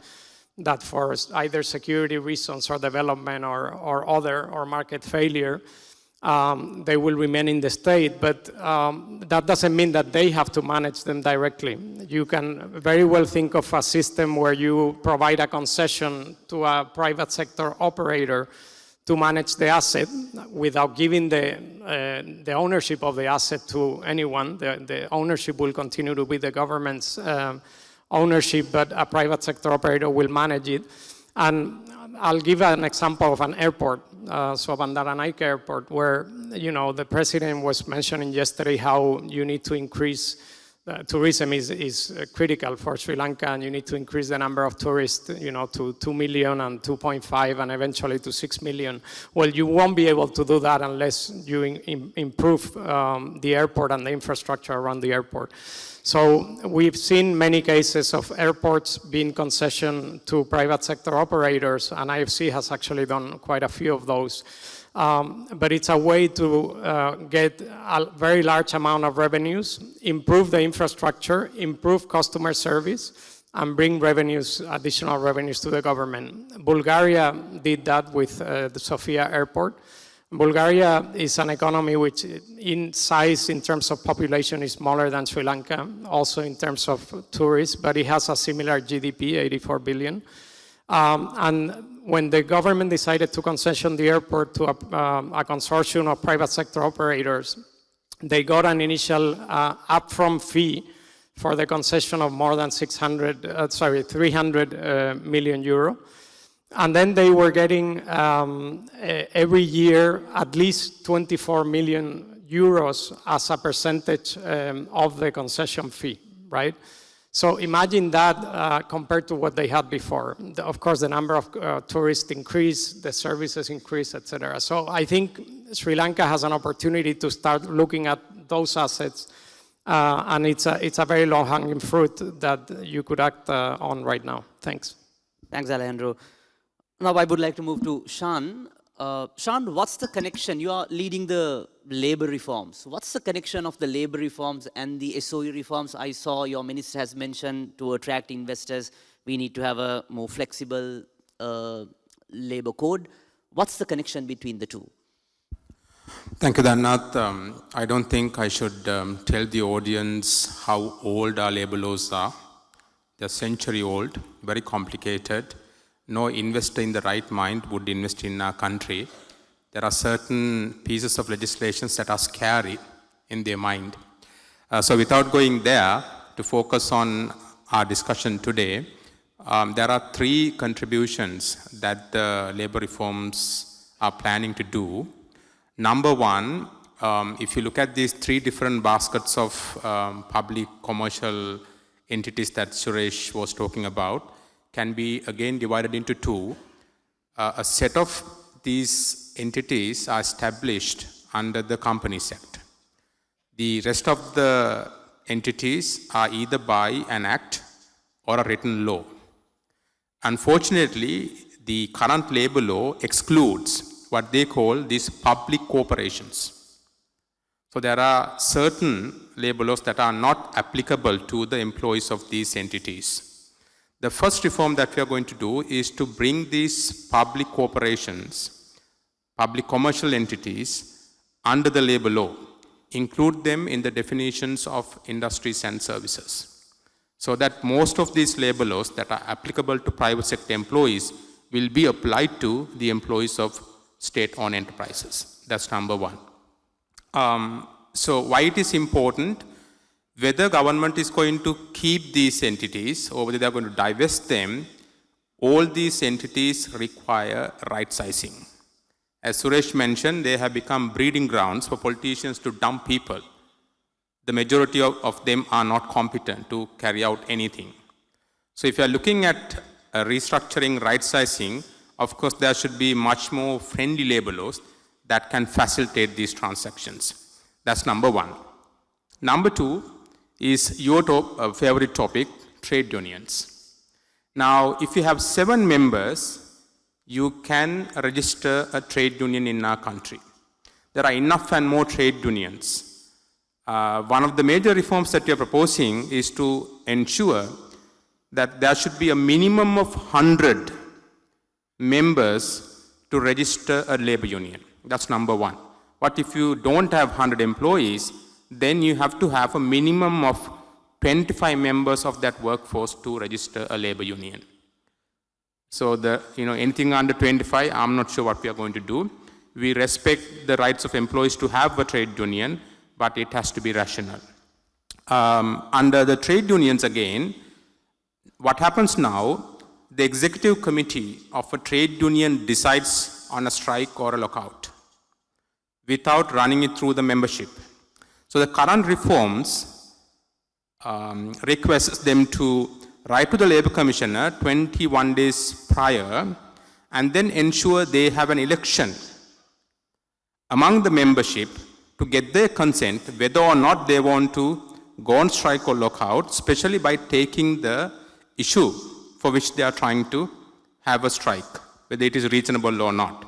that for either security reasons or development or market failure, they will remain in the state, but that doesn't mean that they have to manage them directly. You can very well think of a system where you provide a concession to a private sector operator to manage the asset without giving the ownership of the asset to anyone. The ownership will continue to be the government's ownership, but a private sector operator will manage it. And I'll give an example of an airport, so Bandaranaike Airport, where the president was mentioning yesterday how you need to increase tourism is critical for Sri Lanka, and you need to increase the number of tourists, to 2 million and 2.5 and eventually to 6 million. Well, you won't be able to do that unless you improve the airport and the infrastructure around the airport. So we've seen many cases of airports being concession to private sector operators, and IFC has actually done quite a few of those. But it's a way to get a very large amount of revenues, improve the infrastructure, improve customer service, and bring revenues, additional revenues to the government. Bulgaria did that with the Sofia Airport. Bulgaria is an economy which in size, in terms of population, is smaller than Sri Lanka, also in terms of tourists, but it has a similar GDP, 84 billion. And when the government decided to concession the airport to a consortium of private sector operators, they got an initial upfront fee for the concession of more than 300 million euro. And then they were getting every year at least 24 million euros as a percentage of the concession fee, right? So imagine that compared to what they had before. Of course, the number of tourists increased, the services increased, etc. So I think Sri Lanka has an opportunity to start looking at those assets, and it's a very low-hanging fruit that you could act on right now. Thanks. Thanks, Alejandro. Now I would like to move to Sean. Sean, what's the connection? You are leading the labor reforms. What's the connection of the labor reforms and the SOE reforms? I saw your minister has mentioned to attract investors, we need to have a more flexible labor code. What's the connection between the two? Thank you, Dhannath. I don't think I should tell the audience how old our labor laws are. They're century old, very complicated. No investor in the right mind would invest in our country. There are certain pieces of legislation that are scary in their mind. So without going there, to focus on our discussion today, there are three contributions that the labor reforms are planning to do. Number one, if you look at these three different baskets of public commercial entities that Suresh was talking about, can be again divided into two. A set of these entities are established under the Companies Act. The rest of the entities are either by an act or a written law. Unfortunately, the current labor law excludes what they call these public corporations. So there are certain labor laws that are not applicable to the employees of these entities. The first reform that we are going to do is to bring these public corporations, public commercial entities, under the labor law, include them in the definitions of industries and services, so that most of these labor laws that are applicable to private sector employees will be applied to the employees of state-owned enterprises. That's number one. So why it is important, whether government is going to keep these entities or whether they are going to divest them, all these entities require right sizing. As Suresh mentioned, they have become breeding grounds for politicians to dump people. The majority of them are not competent to carry out anything. So if you are looking at restructuring, right-sizing, of course there should be much more friendly labor laws that can facilitate these transactions. That's number one. Number two is your favorite topic, trade unions. Now, if you have 7 members, you can register a trade union in our country. There are enough and more trade unions. One of the major reforms that we are proposing is to ensure that there should be a minimum of 100 members to register a labor union. That's number one. But if you don't have 100 employees, then you have to have a minimum of 25 members of that workforce to register a labor union. So anything under 25, I'm not sure what we are going to do. We respect the rights of employees to have a trade union, but it has to be rational. Under the trade unions again, what happens now, the executive committee of a trade union decides on a strike or a lockout without running it through the membership. So the current reforms requests them to write to the Labour Commissioner 21 days prior and then ensure they have an election among the membership to get their consent whether or not they want to go on strike or lockout, especially by taking the issue for which they are trying to have a strike, whether it is reasonable or not.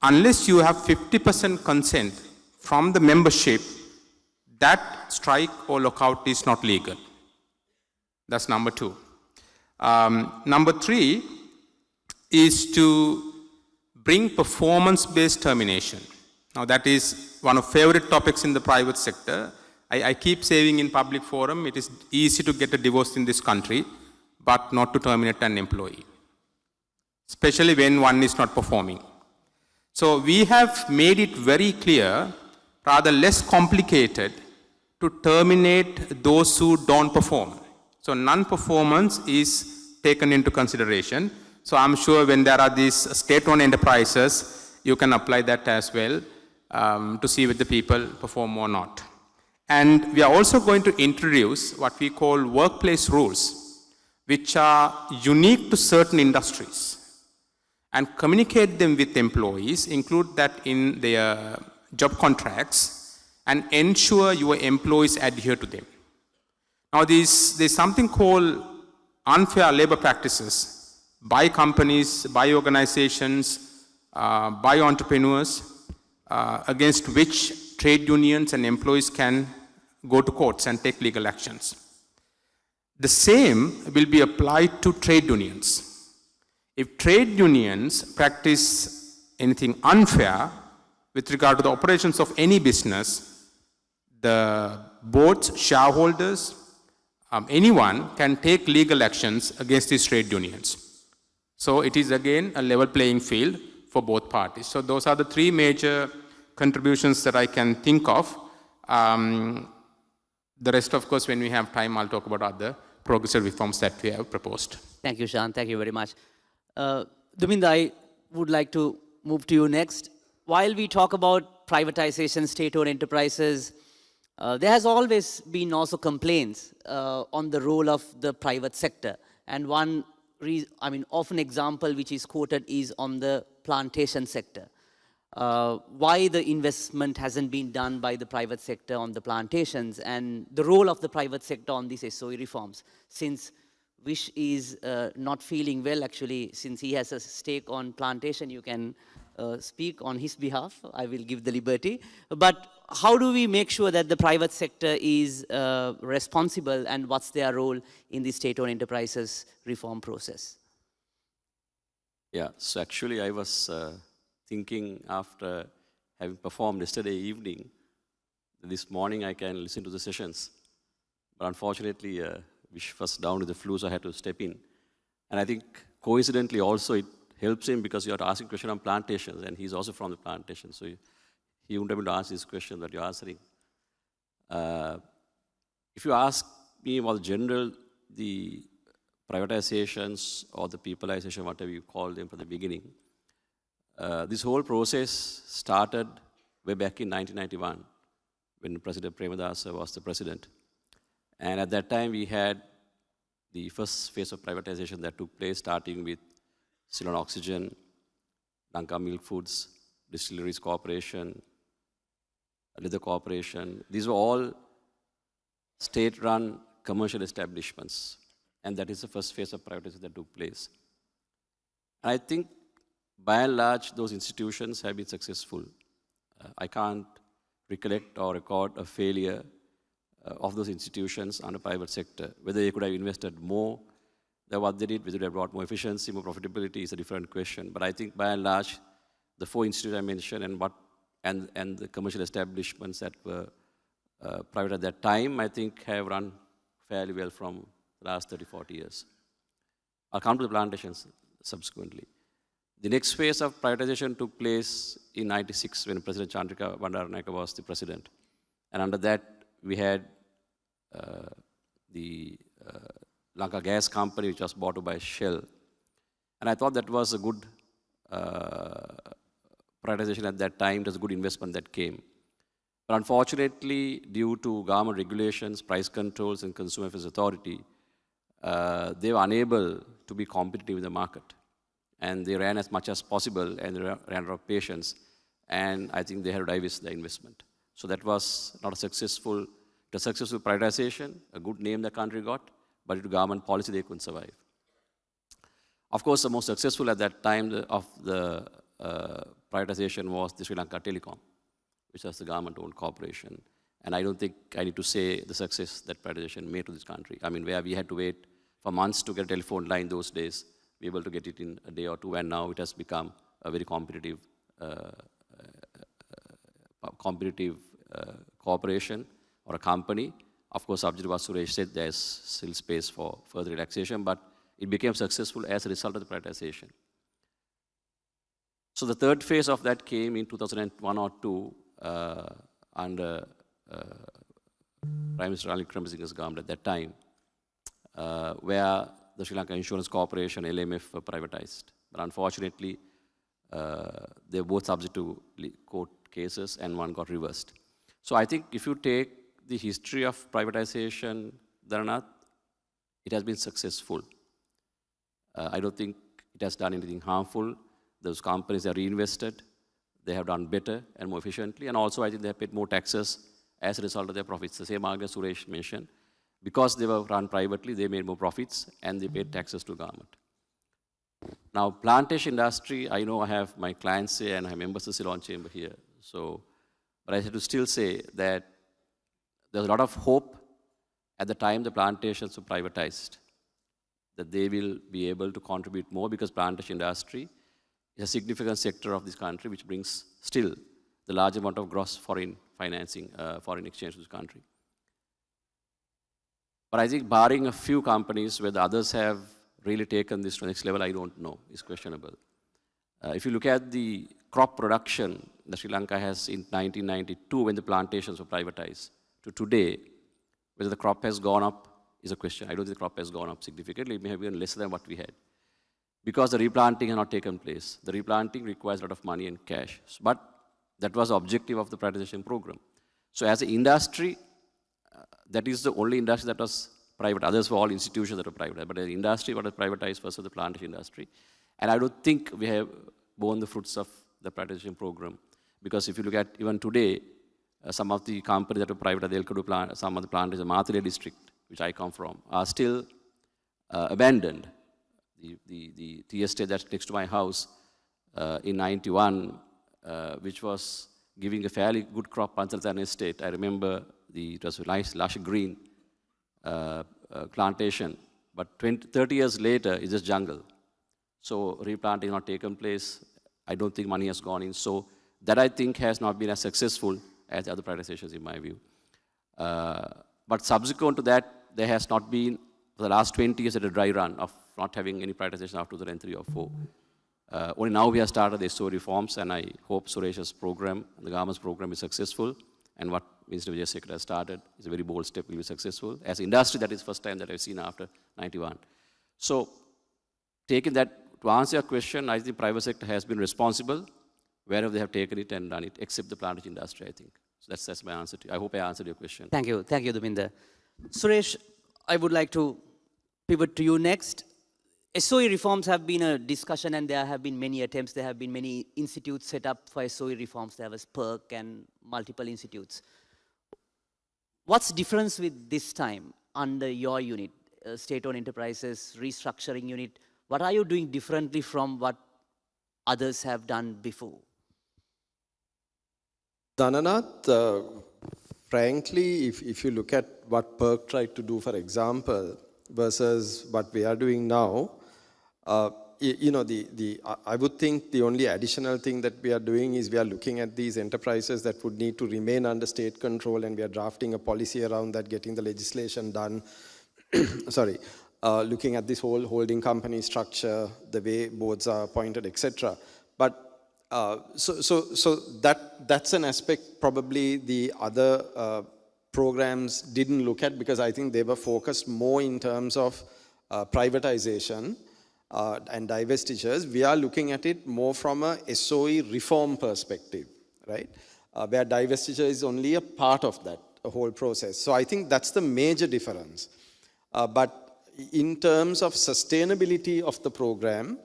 Unless you have 50% consent from the membership, that strike or lockout is not legal. That's number two. Number three is to bring performance-based termination. Now that is one of favorite topics in the private sector. I keep saying in public forum, it is easy to get a divorce in this country, but not to terminate an employee, especially when one is not performing. So we have made it very clear, rather less complicated, to terminate those who don't perform. So non-performance is taken into consideration. So I'm sure when there are these state-owned enterprises, you can apply that as well to see whether people perform or not. And we are also going to introduce what we call workplace rules, which are unique to certain industries, and communicate them with employees, include that in their job contracts, and ensure your employees adhere to them. Now there's something called unfair labor practices by companies, by organizations, by entrepreneurs, against which trade unions and employees can go to courts and take legal actions. The same will be applied to trade unions. If trade unions practice anything unfair with regard to the operations of any business, the boards, shareholders, anyone can take legal actions against these trade unions. So it is again a level playing field for both parties. So those are the 3 major contributions that I can think of. The rest, of course, when we have time, I'll talk about other progressive reforms that we have proposed. Thank you, Shan. Thank you very much. Duminda, I would like to move to you next. While we talk about privatization, state-owned enterprises, there has always been also complaints on the role of the private sector. And one, often example which is quoted is on the plantation sector. Why the investment hasn't been done by the private sector on the plantations, and the role of the private sector on these SOE reforms, since Vish is not feeling well actually, since he has a stake on plantation, you can speak on his behalf. I will give the liberty. But how do we make sure that the private sector is responsible, and what's their role in the state-owned enterprises reform process? Yeah, so actually I was thinking after having performed yesterday evening, this morning I can listen to the sessions. But unfortunately, Vish was down with the flu, so I had to step in. And I think coincidentally also it helps him because you are asking a question on plantations, and he's also from the plantation, so he wouldn't have been to ask this question that you're answering. If you ask me about general, the privatizations or the peopleization, whatever you call them from the beginning, This whole process started way back in 1991 when President Premadasa was the president. And at that time, we had the first phase of privatization that took place, starting with Ceylon Oxygen, Lanka Milk Foods, Distilleries Corporation, Leather Corporation. These were all state-run commercial establishments. And that is the first phase of privatization that took place. And I think, by and large, those institutions have been successful. I can't recollect or record a failure of those institutions on the private sector. Whether they could have invested more than what they did, whether they have brought more efficiency, more profitability is a different question. But I think, by and large, the four institutions I mentioned and the commercial establishments that were private at that time, I think, have run fairly well from the last 30, 40 years. I'll come to the plantations subsequently. The next phase of privatization took place in '96 when President Chandrika Bandaranaike was the president. And under that, we had the Lanka Gas Company, which was bought by Shell. And I thought that was a good privatization at that time. It was a good investment that came. But unfortunately, due to government regulations, price controls, and Consumer Affairs Authority, they were unable to be competitive in the market. And they ran as much as possible, and they ran out of patience. And I think they had to divest the investment. So that was not a successful privatization, a good name the country got, but due to government policy, they couldn't survive. Of course, the most successful at that time of the privatization was the Sri Lanka Telecom, which was the government-owned corporation. And I don't think I need to say the success that privatization made to this country. I mean, where we had to wait for months to get a telephone line those days, be able to get it in a day or two, and now it has become a very competitive corporation or a company. Of course, subject to what Suresh said, there's still space for further relaxation, but it became successful as a result of the privatization. So the third phase of that came in 2001 or 2 under Prime Minister Ranil Wickremesinghe's government at that time, where the Sri Lanka Insurance Corporation, LMF, were privatized. But unfortunately, they were both subject to court cases, and one got reversed. So I think if you take the history of privatization, Dharanath, it has been successful. I don't think it has done anything harmful. Those companies are reinvested. They have done better and more efficiently. And also, I think they have paid more taxes as a result of their profits. The same argument Suresh mentioned. Because they were run privately, they made more profits, and they paid taxes to government. Now, plantation industry, I know I have my clients here, and I have members of the Ceylon Chamber here. So, but I have to still say that there's a lot of hope at the time the plantations were privatized, that they will be able to contribute more, because plantation industry is a significant sector of this country, which brings still the large amount of gross foreign financing, foreign exchange to this country. But I think barring a few companies, whether others have really taken this to the next level, I don't know. It's questionable. If you look at the crop production that Sri Lanka has in 1992, when the plantations were privatized, to today, whether the crop has gone up is a question. I don't think the crop has gone up significantly. It may have been less than what we had, because the replanting has not taken place. The replanting requires a lot of money and cash. But that was the objective of the privatization program. So as an industry, that is the only industry that was private. Others were all institutions that were private. But the industry what was privatized first was the plantation industry. And I don't think we have borne the fruits of the privatization program. Because if you look at even today, some of the companies that were private, some of the plantations in the Mathile district, which I come from, are still abandoned. The tea estate that's next to my house in '91, which was giving a fairly good crop until an estate. I remember it was a nice lush green plantation, but 30 years later, it's just jungle. So replanting has not taken place. I don't think money has gone in. So that, I think, has not been as successful as other privatizations, in my view. But subsequent to that, there has not been, for the last 20 years, a dry run of not having any privatization after 2003 or 4. Only now we have started the SO reforms, and I hope Suresh's program and the government's program is successful. And what Minister Vijay Sekhar has started is a very bold step, will be successful. As an industry, that is the first time that I've seen after '91. So taking that to answer your question, I think private sector has been responsible wherever they have taken it and done it, except the plant industry, I think. So that's my answer to you. I hope I answered your question. Thank you, Duminder. Suresh, I would like to pivot to you next. SOE reforms have been a discussion, and there have been many attempts. There have been many institutes set up for SOE reforms. There was PERC and multiple institutes. What's the difference with this time under your unit, state-owned enterprises, restructuring unit? What are you doing differently from what others have done before? Dhananath, frankly, if you look at what PERC tried to do, for example, versus what we are doing now, I would think the only additional thing that we are doing is we are looking at these enterprises that would need to remain under state control, and we are drafting a policy around that, getting the legislation done. Sorry, looking at this whole holding company structure, the way boards are appointed, etc. But so that's an aspect probably the other programs didn't look at, because I think they were focused more in terms of privatization and divestitures. We are looking at it more from a SOE reform perspective, right? Where divestiture is only a part of that whole process. So I think that's the major difference. But in terms of sustainability of the program,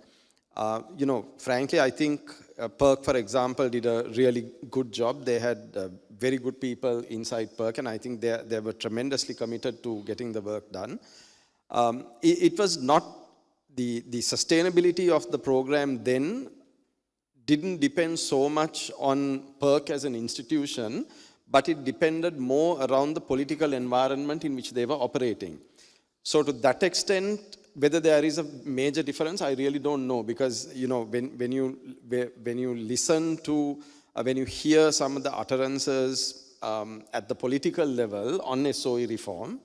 frankly, I think PERC, for example, did a really good job. They had very good people inside PERC, and I think they were tremendously committed to getting the work done. It was not the sustainability of the program then didn't depend so much on PERC as an institution, but it depended more around the political environment in which they were operating. So to that extent, whether there is a major difference, I really don't know, because when you listen to, when you hear some of the utterances at the political level on SOE reform,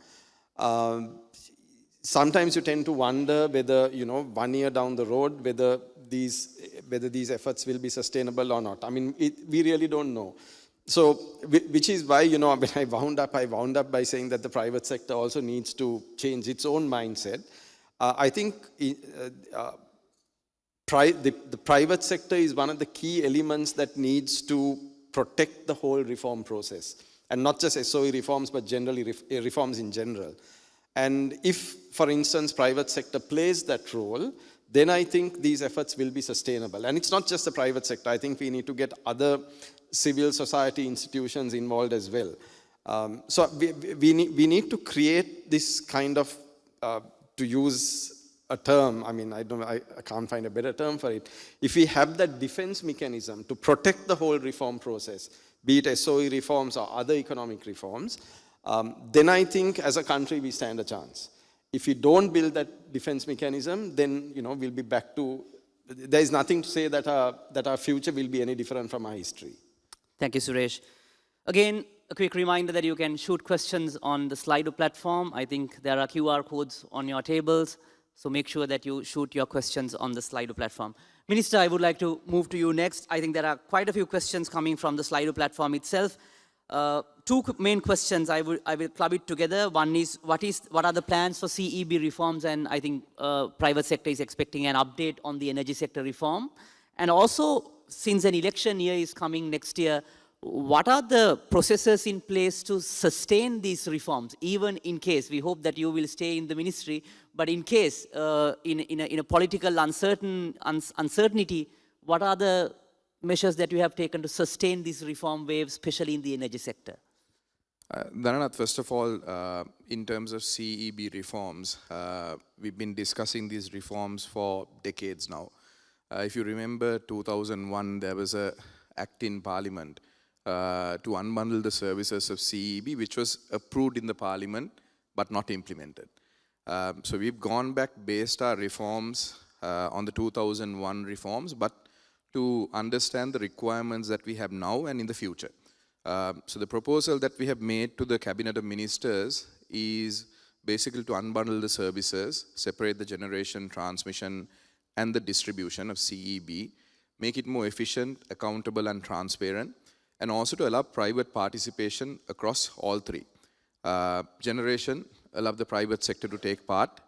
sometimes you tend to wonder whether 1 year down the road whether these efforts will be sustainable or not. I mean, we really don't know. So, which is why, when I wound up by saying that the private sector also needs to change its own mindset. I think the private sector is one of the key elements that needs to protect the whole reform process. And not just SOE reforms, but generally reforms in general. And if, for instance, private sector plays that role, then I think these efforts will be sustainable. And it's not just the private sector. I think we need to get other civil society institutions involved as well. So we need to create this kind of, to use a term, I mean, I can't find a better term for it. If we have that defense mechanism to protect the whole reform process, be it SOE reforms or other economic reforms, then I think as a country we stand a chance. If we don't build that defense mechanism, then we'll be back to, there is nothing to say that our future will be any different from our history. Thank you, Suresh. Again, a quick reminder that you can shoot questions on the Slido platform. I think there are QR codes on your tables, so make sure that you shoot your questions on the Slido platform. Minister, I would like to move to you next. I think there are quite a few questions coming from the Slido platform itself. Two main questions, I will club it together. One is, what are the plans for CEB reforms? And I think private sector is expecting an update on the energy sector reform. And also, since an election year is coming next year, what are the processes in place to sustain these reforms, even in case, we hope that you will stay in the ministry, but in case, in a political uncertainty, what are the measures that you have taken to sustain these reform waves, especially in the energy sector? Dhananath, first of all, in terms of CEB reforms, we've been discussing these reforms for decades now. If you remember 2001, there was an act in Parliament to unbundle the services of CEB, which was approved in the Parliament, but not implemented. So we've gone back, based our reforms on the 2001 reforms, but to understand the requirements that we have now and in the future. So the proposal that we have made to the Cabinet of Ministers is basically to unbundle the services, separate the generation, transmission, and the distribution of CEB, make it more efficient, accountable, and transparent, and also to allow private participation across all three. Generation, allow the private sector to take part.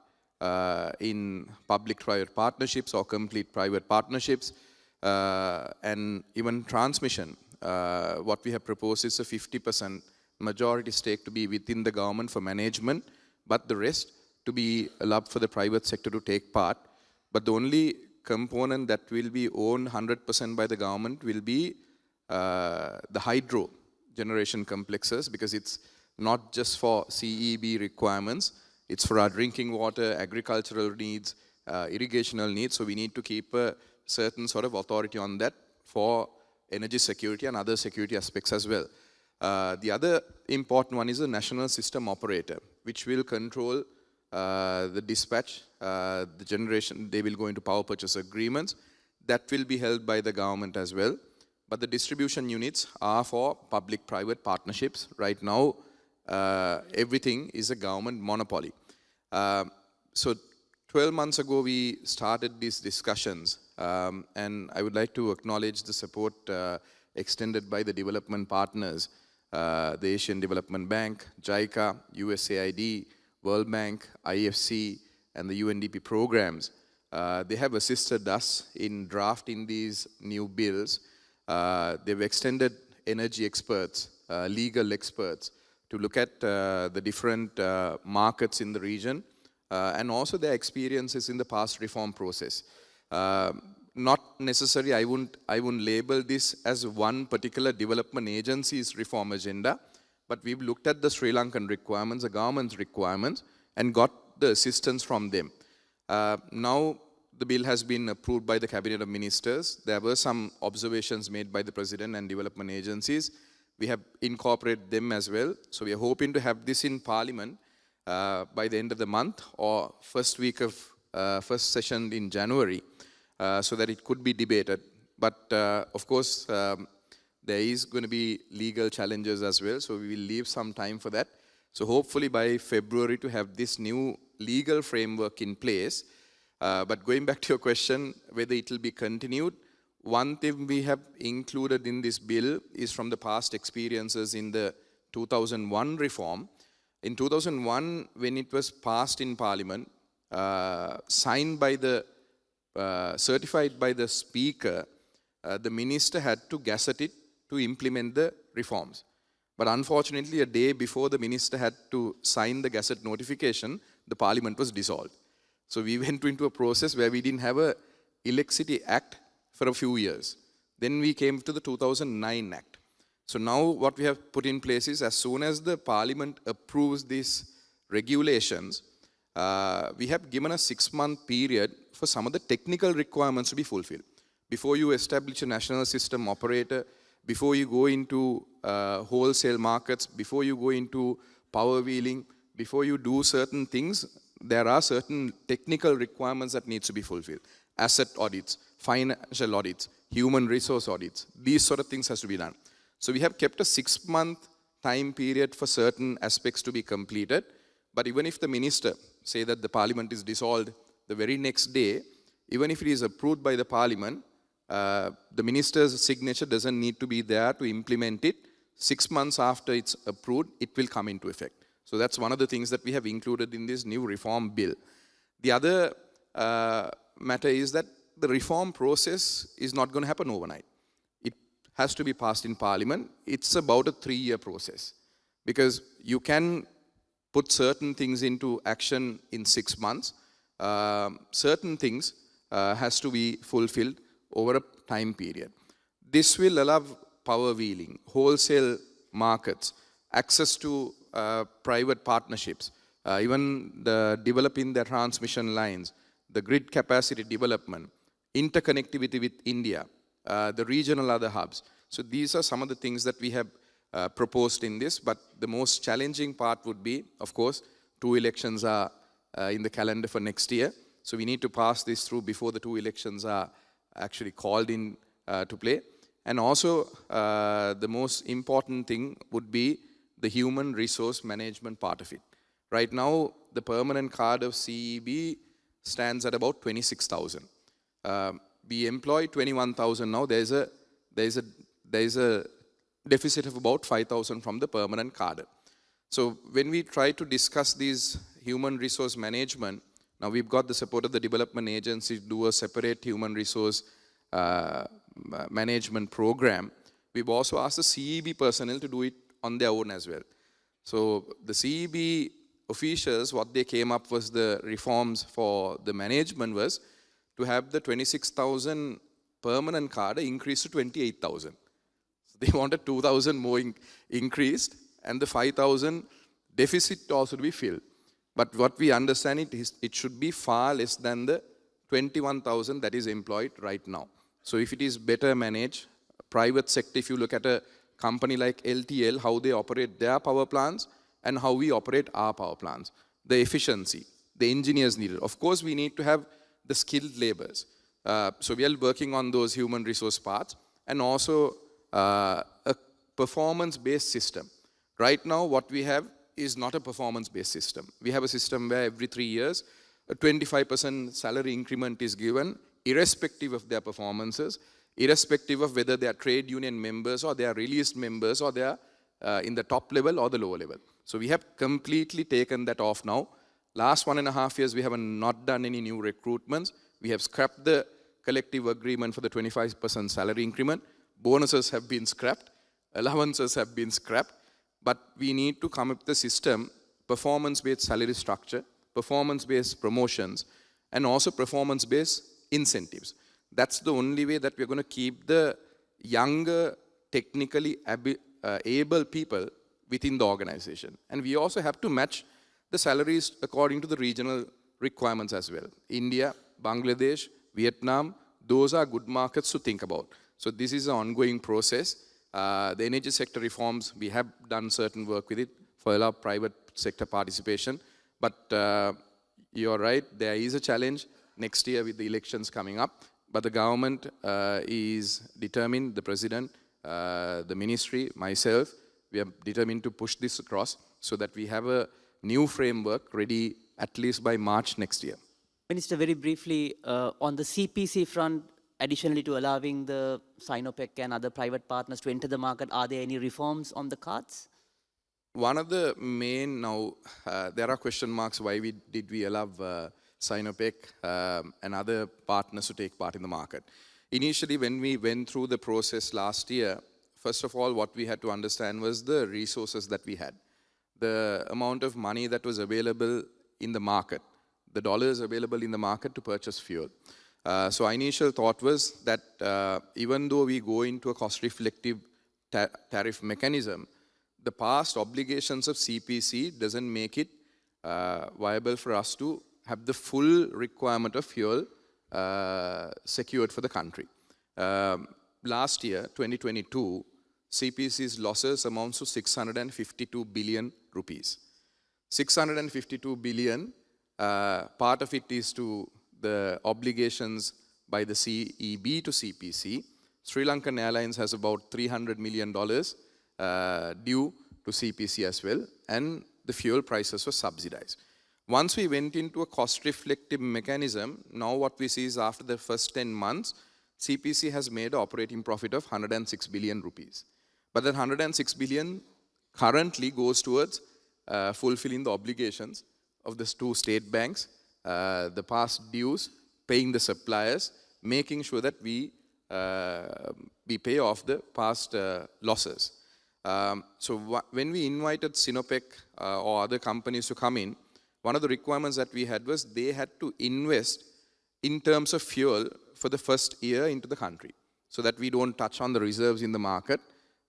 in public-private partnerships or complete private partnerships, and even transmission. What we have proposed is a 50% majority stake to be within the government for management, but the rest to be allowed for the private sector to take part. But the only component that will be owned 100% by the government will be the hydro generation complexes, because it's not just for CEB requirements, it's for our drinking water, agricultural needs, irrigational needs, so we need to keep a certain sort of authority on that for energy security and other security aspects as well. The other important one is the national system operator, which will control the dispatch, the generation. They will go into power purchase agreements. That will be held by the government as well. But the distribution units are for public-private partnerships. Right now, everything is a government monopoly. So 12 months ago, we started these discussions, and I would like to acknowledge the support extended by the development partners, the Asian Development Bank, JICA, USAID, World Bank, IFC, and the UNDP programs. They have assisted us in drafting these new bills. They've extended energy experts, legal experts, to look at the different markets in the region, and also their experiences in the past reform process. Not necessarily, I wouldn't label this as one particular development agency's reform agenda, but we've looked at the Sri Lankan requirements, the government's requirements, and got the assistance from them. Now, the bill has been approved by the Cabinet of Ministers. There were some observations made by the President and development agencies. We have incorporated them as well. So we are hoping to have this in Parliament by the end of the month or first week of first session in January, so that it could be debated. But of course, there is going to be legal challenges as well, so we will leave some time for that. So hopefully by February to have this new legal framework in place. But going back to your question, whether it will be continued, one thing we have included in this bill is from the past experiences in the 2001 reform. In 2001, when it was passed in Parliament, signed by the, certified by the Speaker, the Minister had to gazette it to implement the reforms. But unfortunately, a day before the Minister had to sign the Gazette notification, the Parliament was dissolved. So we went into a process where we didn't have a Electricity Act for a few years. Then we came to the 2009 Act. So now what we have put in place is, as soon as the Parliament approves these regulations, we have given a 6-month period for some of the technical requirements to be fulfilled. Before you establish a national system operator, before you go into wholesale markets, before you go into power wheeling, before you do certain things, there are certain technical requirements that needs to be fulfilled. Asset audits, financial audits, human resource audits, these sort of things has to be done. So we have kept a 6-month time period for certain aspects to be completed. But even if the Minister say that the Parliament is dissolved the very next day, even if it is approved by the Parliament, the Minister's signature doesn't need to be there to implement it. 6 months after it's approved, it will come into effect. So that's one of the things that we have included in this new reform bill. The other matter is that the reform process is not going to happen overnight. It has to be passed in Parliament. It's about a 3-year process, because you can put certain things into action in 6 months. Certain things has to be fulfilled over a time period. This will allow power wheeling, wholesale markets, access to private partnerships, even developing the transmission lines, the grid capacity development, interconnectivity with India, the regional other hubs. So these are some of the things that we have proposed in this, but the most challenging part would be, of course, 2 elections are in the calendar for next year. So we need to pass this through before the 2 elections are actually called in to play. And also, the most important thing would be the human resource management part of it. Right now, the permanent card of CEB stands at about 26,000. We employ 21,000 now. There is a deficit of about 5,000 from the permanent card. So when we try to discuss these human resource management, Now we've got the support of the development agency to do a separate human resource management program. We've also asked the CEB personnel to do it on their own as well. So the CEB officials, what they came up was the reforms for the management was to have the 26,000 permanent cadre increased to 28,000. So they wanted 2,000 more increased and the 5,000 deficit also to be filled. But what we understand it should be far less than the 21,000 that is employed right now. So if it is better managed, private sector, if you look at a company like LTL, how they operate their power plants and how we operate our power plants, the efficiency, the engineers needed. Of course, we need to have the skilled laborers. So we are working on those human resource parts and also a performance-based system. Right now, what we have is not a performance-based system. We have a system where every 3 years, a 25% salary increment is given, irrespective of their performances, irrespective of whether they are trade union members or they are released members or they are in the top level or the lower level. So we have completely taken that off now. Last 1.5 years, we have not done any new recruitments. We have scrapped the collective agreement for the 25% salary increment. Bonuses have been scrapped. Allowances have been scrapped. But we need to come up with a system, performance-based salary structure, performance-based promotions, and also performance-based incentives. That's the only way that we're going to keep the younger, technically able people within the organization. And we also have to match the salaries according to the regional requirements as well. India, Bangladesh, Vietnam, those are good markets to think about. So this is an ongoing process. The energy sector reforms, we have done certain work with it for allow private sector participation. But you're right, there is a challenge next year with the elections coming up. But the government is determined, the president, the ministry, myself, we are determined to push this across so that we have a new framework ready at least by March next year. Minister, very briefly, on the CPC front, additionally to allowing the Sinopec and other private partners to enter the market, are there any reforms on the cards? One of the main now, there are question marks why did we allow Sinopec and other partners to take part in the market. Initially, when we went through the process last year, first of all, what we had to understand was the resources that we had. The amount of money that was available in the market, the dollars available in the market to purchase fuel. So our initial thought was that even though we go into a cost-reflective tariff mechanism, the past obligations of CPC doesn't make it viable for us to have the full requirement of fuel secured for the country. Last year, 2022, CPC's losses amounts to 652 billion rupees. 652 billion, part of it is to the obligations by the CEB to CPC. Sri Lankan Airlines has about $300 million due to CPC as well, and the fuel prices were subsidized. Once we went into a cost-reflective mechanism, now what we see is after the first 10 months, CPC has made an operating profit of 106 billion rupees. But that 106 billion currently goes towards fulfilling the obligations of the two state banks, the past dues, paying the suppliers, making sure that we pay off the past losses. So when we invited Sinopec or other companies to come in, one of the requirements that we had was they had to invest in terms of fuel for the first year into the country, so that we don't touch on the reserves in the market,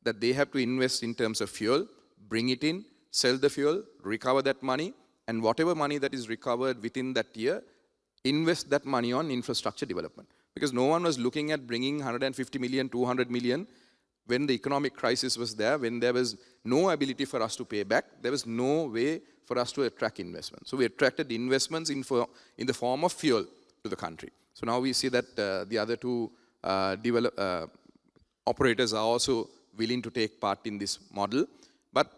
that they have to invest in terms of fuel, bring it in, sell the fuel, recover that money, and whatever money that is recovered within that year, invest that money on infrastructure development. Because no one was looking at bringing 150 million, 200 million when the economic crisis was there, when there was no ability for us to pay back, there was no way for us to attract investment. So we attracted investments in the form of fuel to the country. So now we see that the other two operators are also willing to take part in this model. But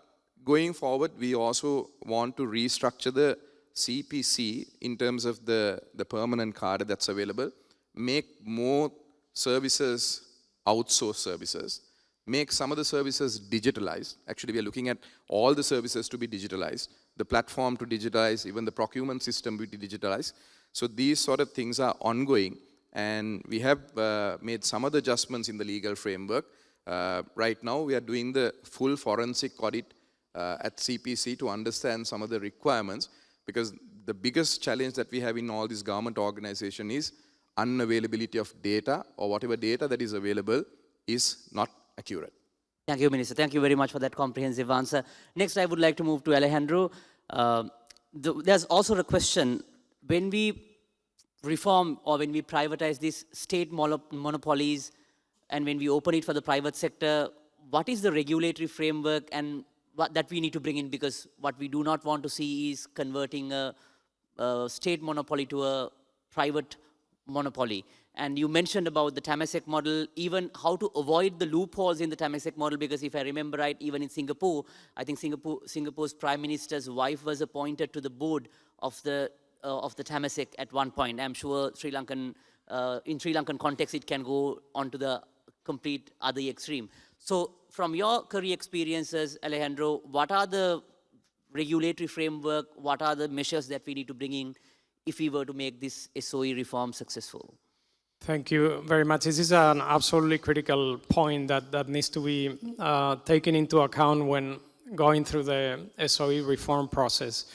going forward, we also want to restructure the CPC in terms of the permanent card that's available, make more services outsource services, make some of the services digitalized. Actually, we are looking at all the services to be digitalized, the platform to digitalize, even the procurement system to be digitalized. So these sort of things are ongoing, and we have made some of the adjustments in the legal framework. Right now, we are doing the full forensic audit at CPC to understand some of the requirements, because the biggest challenge that we have in all these government organizations is unavailability of data, or whatever data that is available is not accurate. Thank you, Minister. Thank you very much for that comprehensive answer. Next, I would like to move to Alejandro. There's also a question. When we reform or when we privatize these state monopolies and when we open it for the private sector, what is the regulatory framework and what that we need to bring in? Because what we do not want to see is converting a state monopoly to a private monopoly. And you mentioned about the Temasek model, even how to avoid the loopholes in the Temasek model, because if I remember right, even in Singapore, I think Singapore's Prime Minister's wife was appointed to the board of the Temasek at one point. I'm sure in Sri Lankan context, it can go on to the complete other extreme. So from your career experiences, Alejandro, what are the regulatory framework, what are the measures that we need to bring in if we were to make this SOE reform successful? Thank you very much. This is an absolutely critical point that needs to be taken into account when going through the SOE reform process,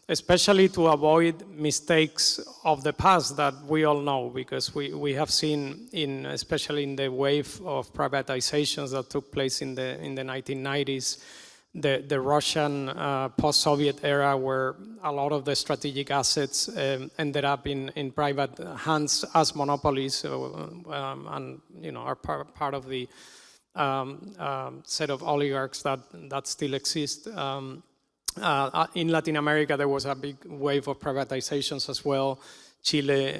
especially to avoid mistakes of the past that we all know, because we have seen, especially in the wave of privatizations that took place in the 1990s, the Russian post-Soviet era, where a lot of the strategic assets ended up in private hands as monopolies, and are part of the set of oligarchs that still exist. In Latin America, there was a big wave of privatizations as well. Chile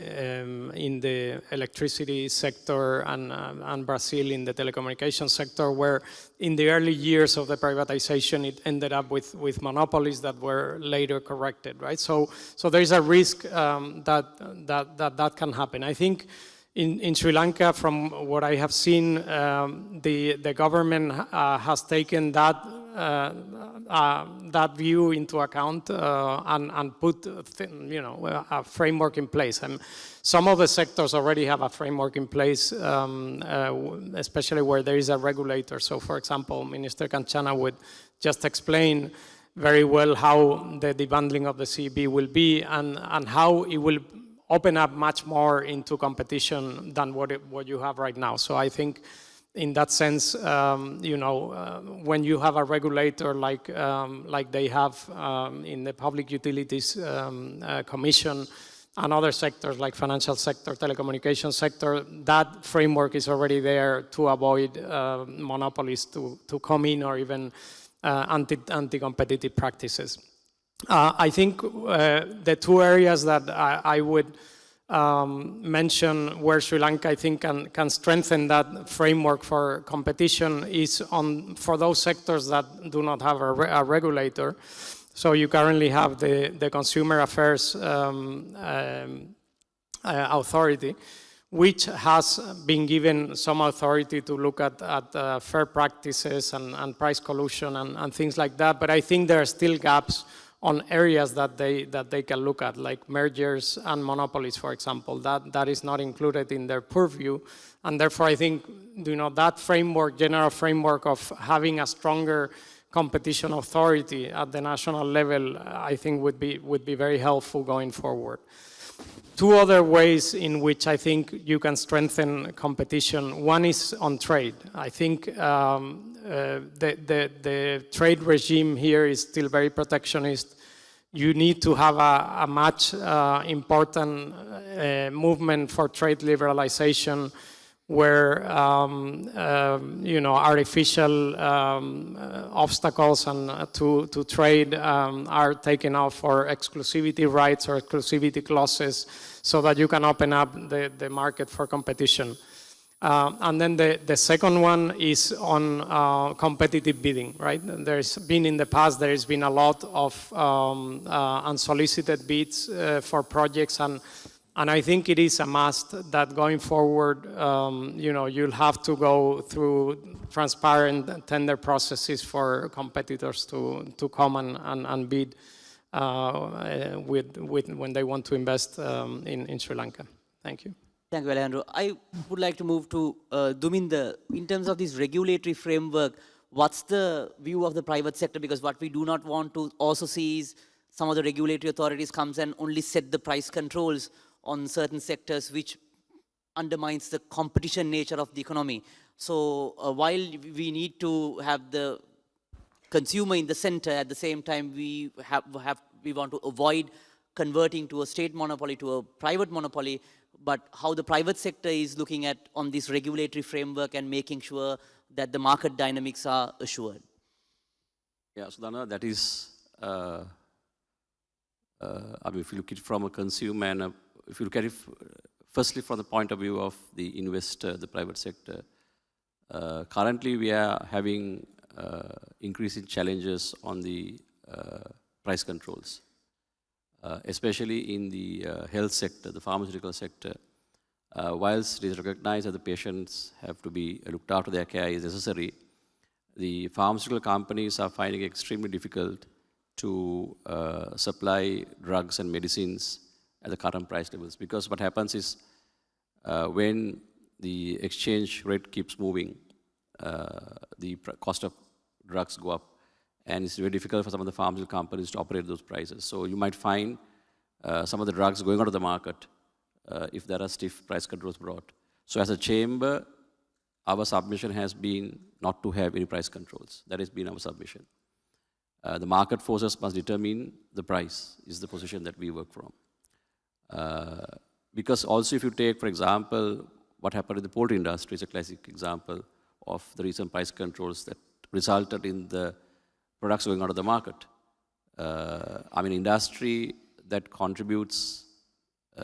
in the electricity sector and Brazil in the telecommunications sector, where in the early years of the privatization, it ended up with monopolies that were later corrected, right? So there is a risk that can happen. I think in Sri Lanka, from what I have seen, the government has taken that view into account and put a framework in place. And some of the sectors already have a framework in place, especially where there is a regulator. So, for example, Minister Kanchana would just explain very well how the debundling of the CB will be and how it will open up much more into competition than what you have right now. So I think in that sense, when you have a regulator like they have in the Public Utilities Commission and other sectors like financial sector, telecommunications sector, that framework is already there to avoid monopolies to come in, or even anti-competitive practices. I think the two areas that I would mention where Sri Lanka, I think, can strengthen that framework for competition is for those sectors that do not have a regulator. So you currently have the Consumer Affairs Authority, which has been given some authority to look at fair practices and price collusion and things like that. But I think there are still gaps on areas that they can look at, like mergers and monopolies, for example. That is not included in their purview, and therefore I think that framework, general framework of having a stronger competition authority at the national level, I think would be very helpful going forward. Two other ways in which I think you can strengthen competition. One is on trade. I think the trade regime here is still very protectionist. You need to have a much important movement for trade liberalization, where artificial obstacles to trade are taken off for exclusivity rights or exclusivity clauses, so that you can open up the market for competition. And then the second one is on competitive bidding, right? There's been in the past, there has been a lot of unsolicited bids for projects, and And I think it is a must that going forward, you'll have to go through transparent tender processes for competitors to come and bid when they want to invest in Sri Lanka. Thank you. Thank you, Alejandro. I would like to move to Duminder. In terms of this regulatory framework, what's the view of the private sector? Because what we do not want to also see is some of the regulatory authorities comes and only set the price controls on certain sectors, which undermines the competition nature of the economy. So while we need to have the consumer in the center, at the same time we want to avoid converting to a state monopoly to a private monopoly, but how the private sector is looking at on this regulatory framework and making sure that the market dynamics are assured. Yeah, so Dana, that is, I mean, if you look at it from a consumer and if you look at it firstly from the point of view of the investor, the private sector, currently we are having increasing challenges on the price controls. Especially in the health sector, the pharmaceutical sector, whilst it is recognized that the patients have to be looked after, their care is necessary, the pharmaceutical companies are finding it extremely difficult to supply drugs and medicines at the current price levels. Because what happens is when the exchange rate keeps moving, the cost of drugs go up. And it's very difficult for some of the pharmaceutical companies to operate those prices. So you might find some of the drugs going out of the market if there are stiff price controls brought. So as a chamber, our submission has been not to have any price controls. That has been our submission. The market forces must determine the price, is the position that we work from. Because also if you take, for example, what happened in the poultry industry is a classic example of the recent price controls that resulted in the products going out of the market. I mean, industry that contributes,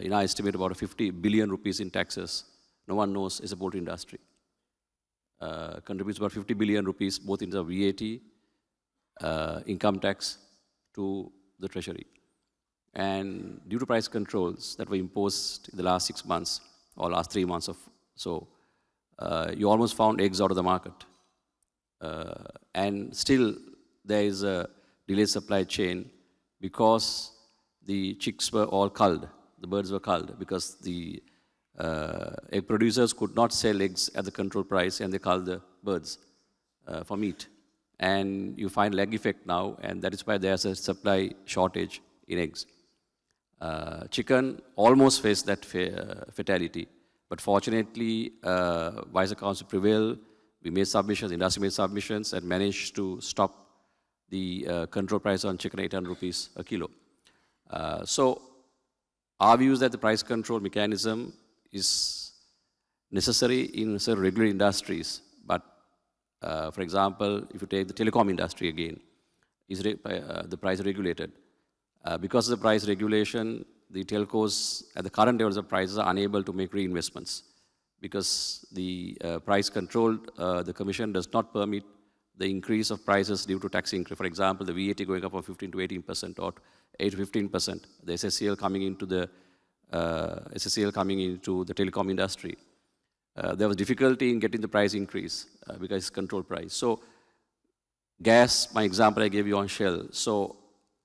in our estimate, about 50 billion rupees in taxes, no one knows is a poultry industry. Contributes about 50 billion rupees, both in the VAT, income tax, to the treasury. And due to price controls that were imposed in the last 6 months, or last 3 months or so, you almost found eggs out of the market. And still, there is a delayed supply chain because the chicks were all culled, the birds were culled, because the egg producers could not sell eggs at the control price and they culled the birds for meat. And you find lag effect now, and that is why there's a supply shortage in eggs. Chicken almost faced that fatality, but fortunately, Vice Council prevailed. We made submissions, industry made submissions, and managed to stop the control price on chicken 800 rupees a kilo. So our view is that the price control mechanism is necessary in certain regulated industries. But for example, if you take the telecom industry again, is the price regulated. Because of the price regulation, the telcos at the current levels of prices are unable to make reinvestments. Because the price control, the commission does not permit the increase of prices due to tax increase. For example, the VAT going up from 15 to 18% or 8 to 15%. The SSCL coming into the telecom industry. There was difficulty in getting the price increase because it's control price. So gas, my example I gave you on Shell. So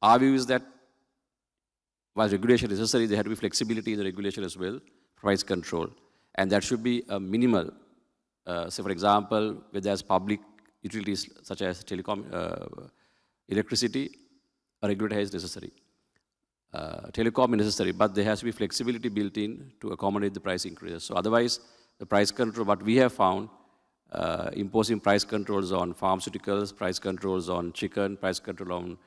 our view is that while regulation is necessary, there had to be flexibility in the regulation as well, price control. And that should be a minimal. Say, for example, where there's public utilities such as telecom, electricity, a regulator is necessary. Telecom is necessary, but there has to be flexibility built in to accommodate the price increases. So otherwise, the price control, what we have found, imposing price controls on pharmaceuticals, price controls on chicken, price control on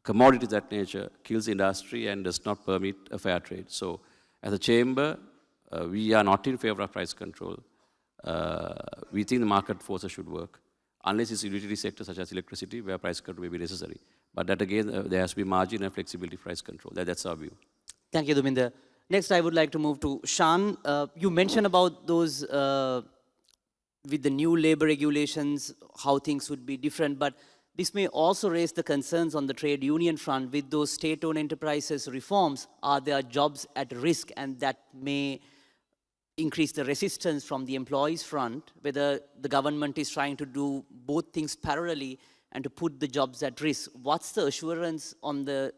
commodities of that nature, kills the industry and does not permit a fair trade. So as a chamber, we are not in favor of price control. We think the market forces should work, unless it's utility sector such as electricity, where price control may be necessary. But that again, there has to be margin and flexibility price control. That's our view. Thank you, Duminder. Next, I would like to move to Shan. You mentioned about those, with the new labor regulations, how things would be different, but This may also raise the concerns on the trade union front with those state-owned enterprises reforms. Are there jobs at risk, and that may increase the resistance from the employees front, whether the government is trying to do both things parallelly and to put the jobs at risk? What's the assurance on the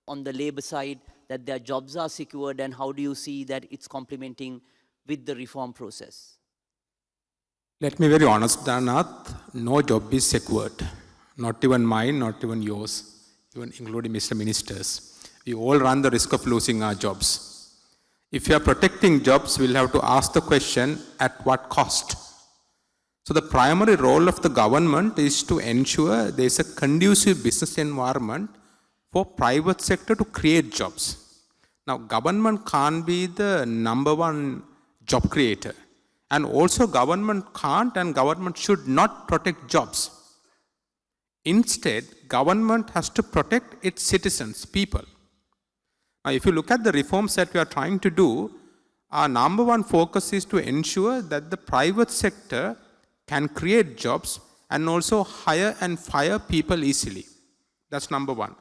labor side that their jobs are secured, and how do you see that it's complementing with the reform process? Let me be very honest, Danath, no job is secured. Not even mine, not even yours, even including Mr. Minister's. We all run the risk of losing our jobs. If you are protecting jobs, we'll have to ask the question, at what cost? So the primary role of the government is to ensure there is a conducive business environment for private sector to create jobs. Now, government can't be the number one job creator. And also government can't and government should not protect jobs. Instead, government has to protect its citizens, people. Now, if you look at the reforms that we are trying to do, our number one focus is to ensure that the private sector can create jobs and also hire and fire people easily. That's number one.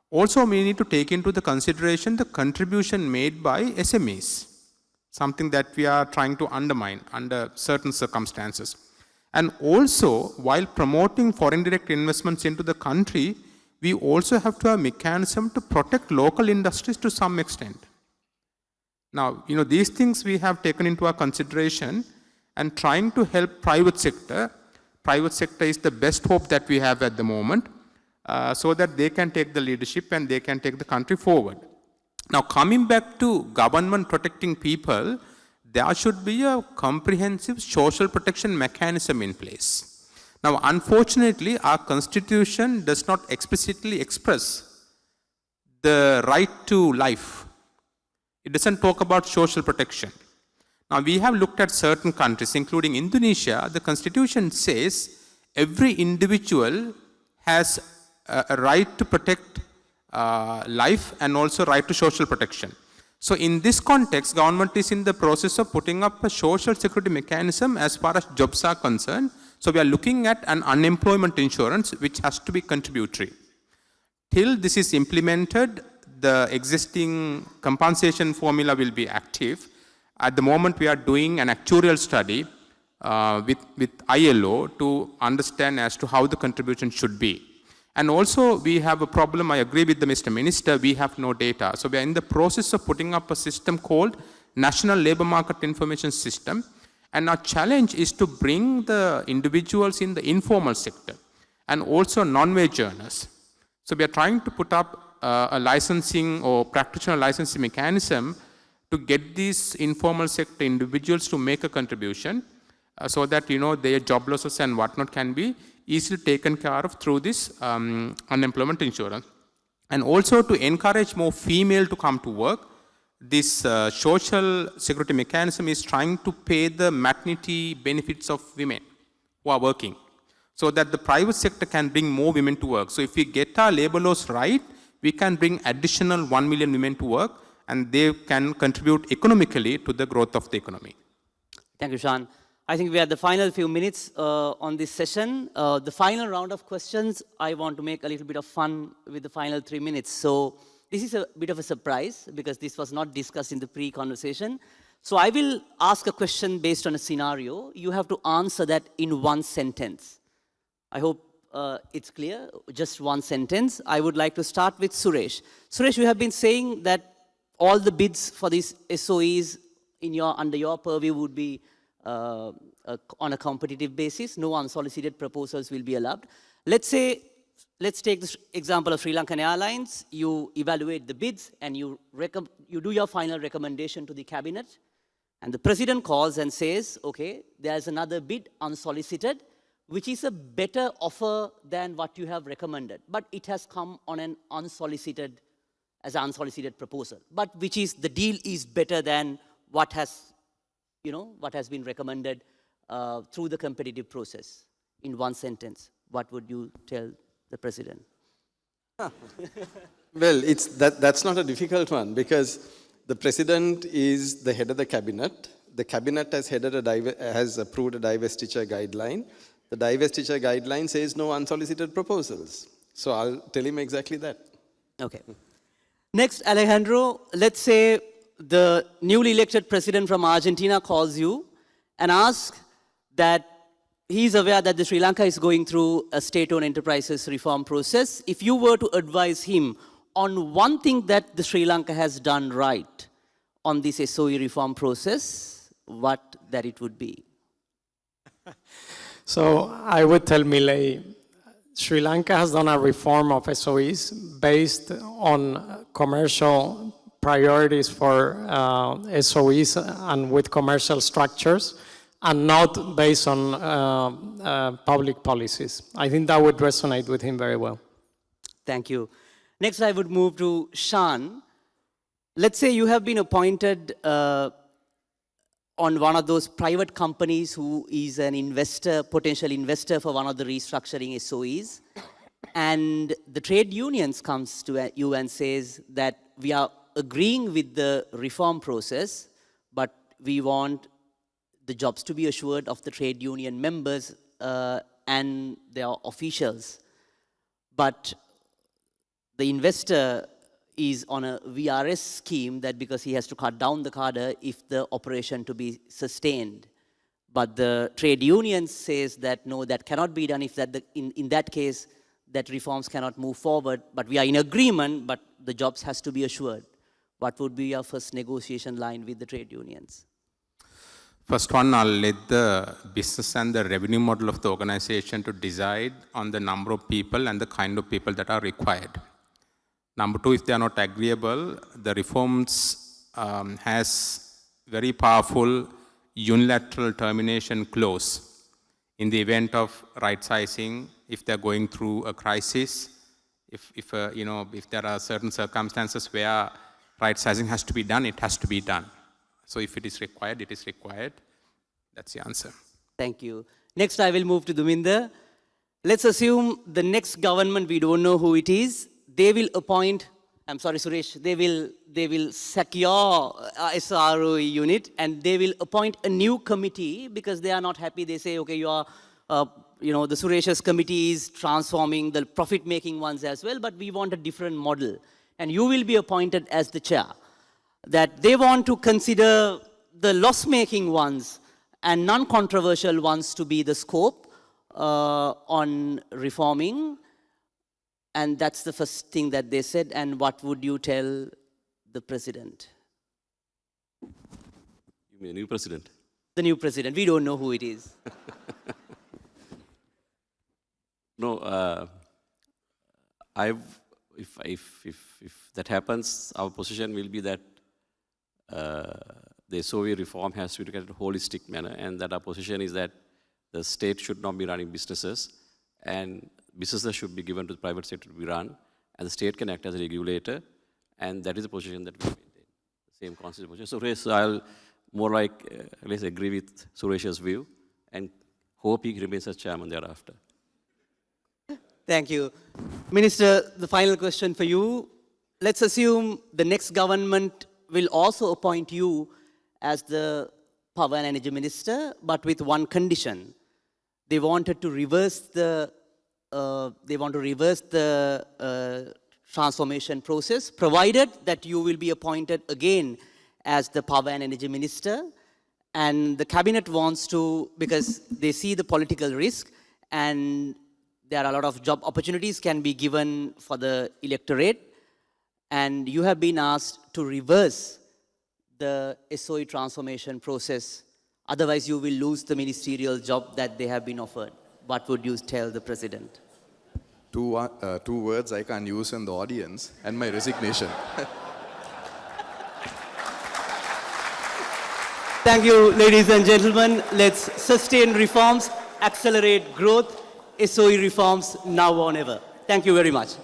Also, we need to take into the consideration the contribution made by SMEs, something that we are trying to undermine under certain circumstances. And also, while promoting foreign direct investments into the country, we also have to have a mechanism to protect local industries to some extent. Now, these things we have taken into our consideration and trying to help private sector. Private sector is the best hope that we have at the moment, so that they can take the leadership and they can take the country forward. Now, coming back to government protecting people, there should be a comprehensive social protection mechanism in place. Now, unfortunately, our constitution does not explicitly express the right to life. It doesn't talk about social protection. Now, we have looked at certain countries, including Indonesia. The constitution says every individual has a right to protect life and also right to social protection. So in this context, government is in the process of putting up a social security mechanism as far as jobs are concerned. So we are looking at an unemployment insurance which has to be contributory. Till this is implemented, the existing compensation formula will be active. At the moment, we are doing an actuarial study with ILO to understand as to how the contribution should be. And also, we have a problem, I agree with the Mr. Minister, we have no data. So we are in the process of putting up a system called National Labour Market Information System. And our challenge is to bring the individuals in the informal sector and also non-wage earners. So we are trying to put up a licensing or practitioner licensing mechanism to get these informal sector individuals to make a contribution so that, their job losses and whatnot can be easily taken care of through this unemployment insurance. And also to encourage more female to come to work, this social security mechanism is trying to pay the maternity benefits of women who are working, so that the private sector can bring more women to work. So if we get our labor laws right, we can bring additional 1 million women to work, and they can contribute economically to the growth of the economy. Thank you, Sean. I think we are at the final few minutes on this session. The final round of questions, I want to make a little bit of fun with the final 3 minutes. So this is a bit of a surprise because this was not discussed in the pre-conversation. So I will ask a question based on a scenario. You have to answer that in one sentence. I hope it's clear, just one sentence. I would like to start with Suresh. Suresh, you have been saying that all the bids for these SOEs under your purview would be on a competitive basis. No unsolicited proposals will be allowed. Let's take the example of Sri Lankan Airlines. You evaluate the bids and you do your final recommendation to the cabinet. And the president calls and says, okay, there's another bid unsolicited, which is a better offer than what you have recommended. But it has come on an unsolicited proposal. But the deal is better than what has been recommended through the competitive process. In one sentence, what would you tell the president? Well, that's not a difficult one because the president is the head of the cabinet. The cabinet has approved a divestiture guideline. The divestiture guideline says no unsolicited proposals. So I'll tell him exactly that. Okay. Next, Alejandro, let's say the newly elected president from Argentina calls you and asks that he's aware that Sri Lanka is going through a state-owned enterprises reform process. If you were to advise him on one thing that the Sri Lanka has done right on this SOE reform process, what that it would be? So I would tell Milei, Sri Lanka has done a reform of SOEs based on commercial priorities for SOEs and with commercial structures, and not based on public policies. I think that would resonate with him very well. Thank you. Next, I would move to Shan. Let's say you have been appointed on one of those private companies who is an investor, potential investor for one of the restructuring SOEs. And the trade unions comes to you and says that we are agreeing with the reform process, but we want the jobs to be assured of the trade union members and their officials. But the investor is on a VRS scheme that because he has to cut down the cadre if the operation to be sustained. But the trade union says that no, that cannot be done if that in that case, that reforms cannot move forward. But we are in agreement, but the jobs has to be assured. What would be your first negotiation line with the trade unions? First one, I'll let the business and the revenue model of the organization to decide on the number of people and the kind of people that are required. Number two, if they are not agreeable, the reforms has very powerful unilateral termination clause. In the event of right sizing, if they're going through a crisis, if there are certain circumstances where right sizing has to be done, it has to be done. So if it is required, it is required. That's the answer. Thank you. Next, I will move to Duminder. Let's assume the next government, we don't know who it is, they will appoint, I'm sorry, Suresh, they will secure SROE unit and they will appoint a new committee because they are not happy. They say, okay, you are, the Suresh's committee is transforming the profit-making ones as well, but we want a different model. And you will be appointed as the chair. That they want to consider the loss-making ones and non-controversial ones to be the scope on reforming. And that's the first thing that they said. And what would you tell the president? You mean a new president? The new president. We don't know who it is. No, if that happens, our position will be that the SOE reform has to be looked at in a holistic manner, and that our position is that the state should not be running businesses, and businesses should be given to the private sector to be run, and the state can act as a regulator, and that is the position that we maintain, the same concept position. So Suresh, I'll more like, let's agree with Suresh's view, and hope he remains as chairman thereafter. Thank you. Minister, the final question for you. Let's assume the next government will also appoint you as the Power and Energy Minister, but with one condition. They wanted to reverse the transformation process, provided that you will be appointed again as the Power and Energy Minister. And the cabinet wants to, because they see the political risk, and there are a lot of job opportunities can be given for the electorate, and you have been asked to reverse the SOE transformation process. Otherwise, you will lose the ministerial job that they have been offered. What would you tell the president? Two words I can use in the audience, and my resignation. Thank you, ladies and gentlemen. Let's sustain reforms, accelerate growth, SOE reforms now or never. Thank you very much.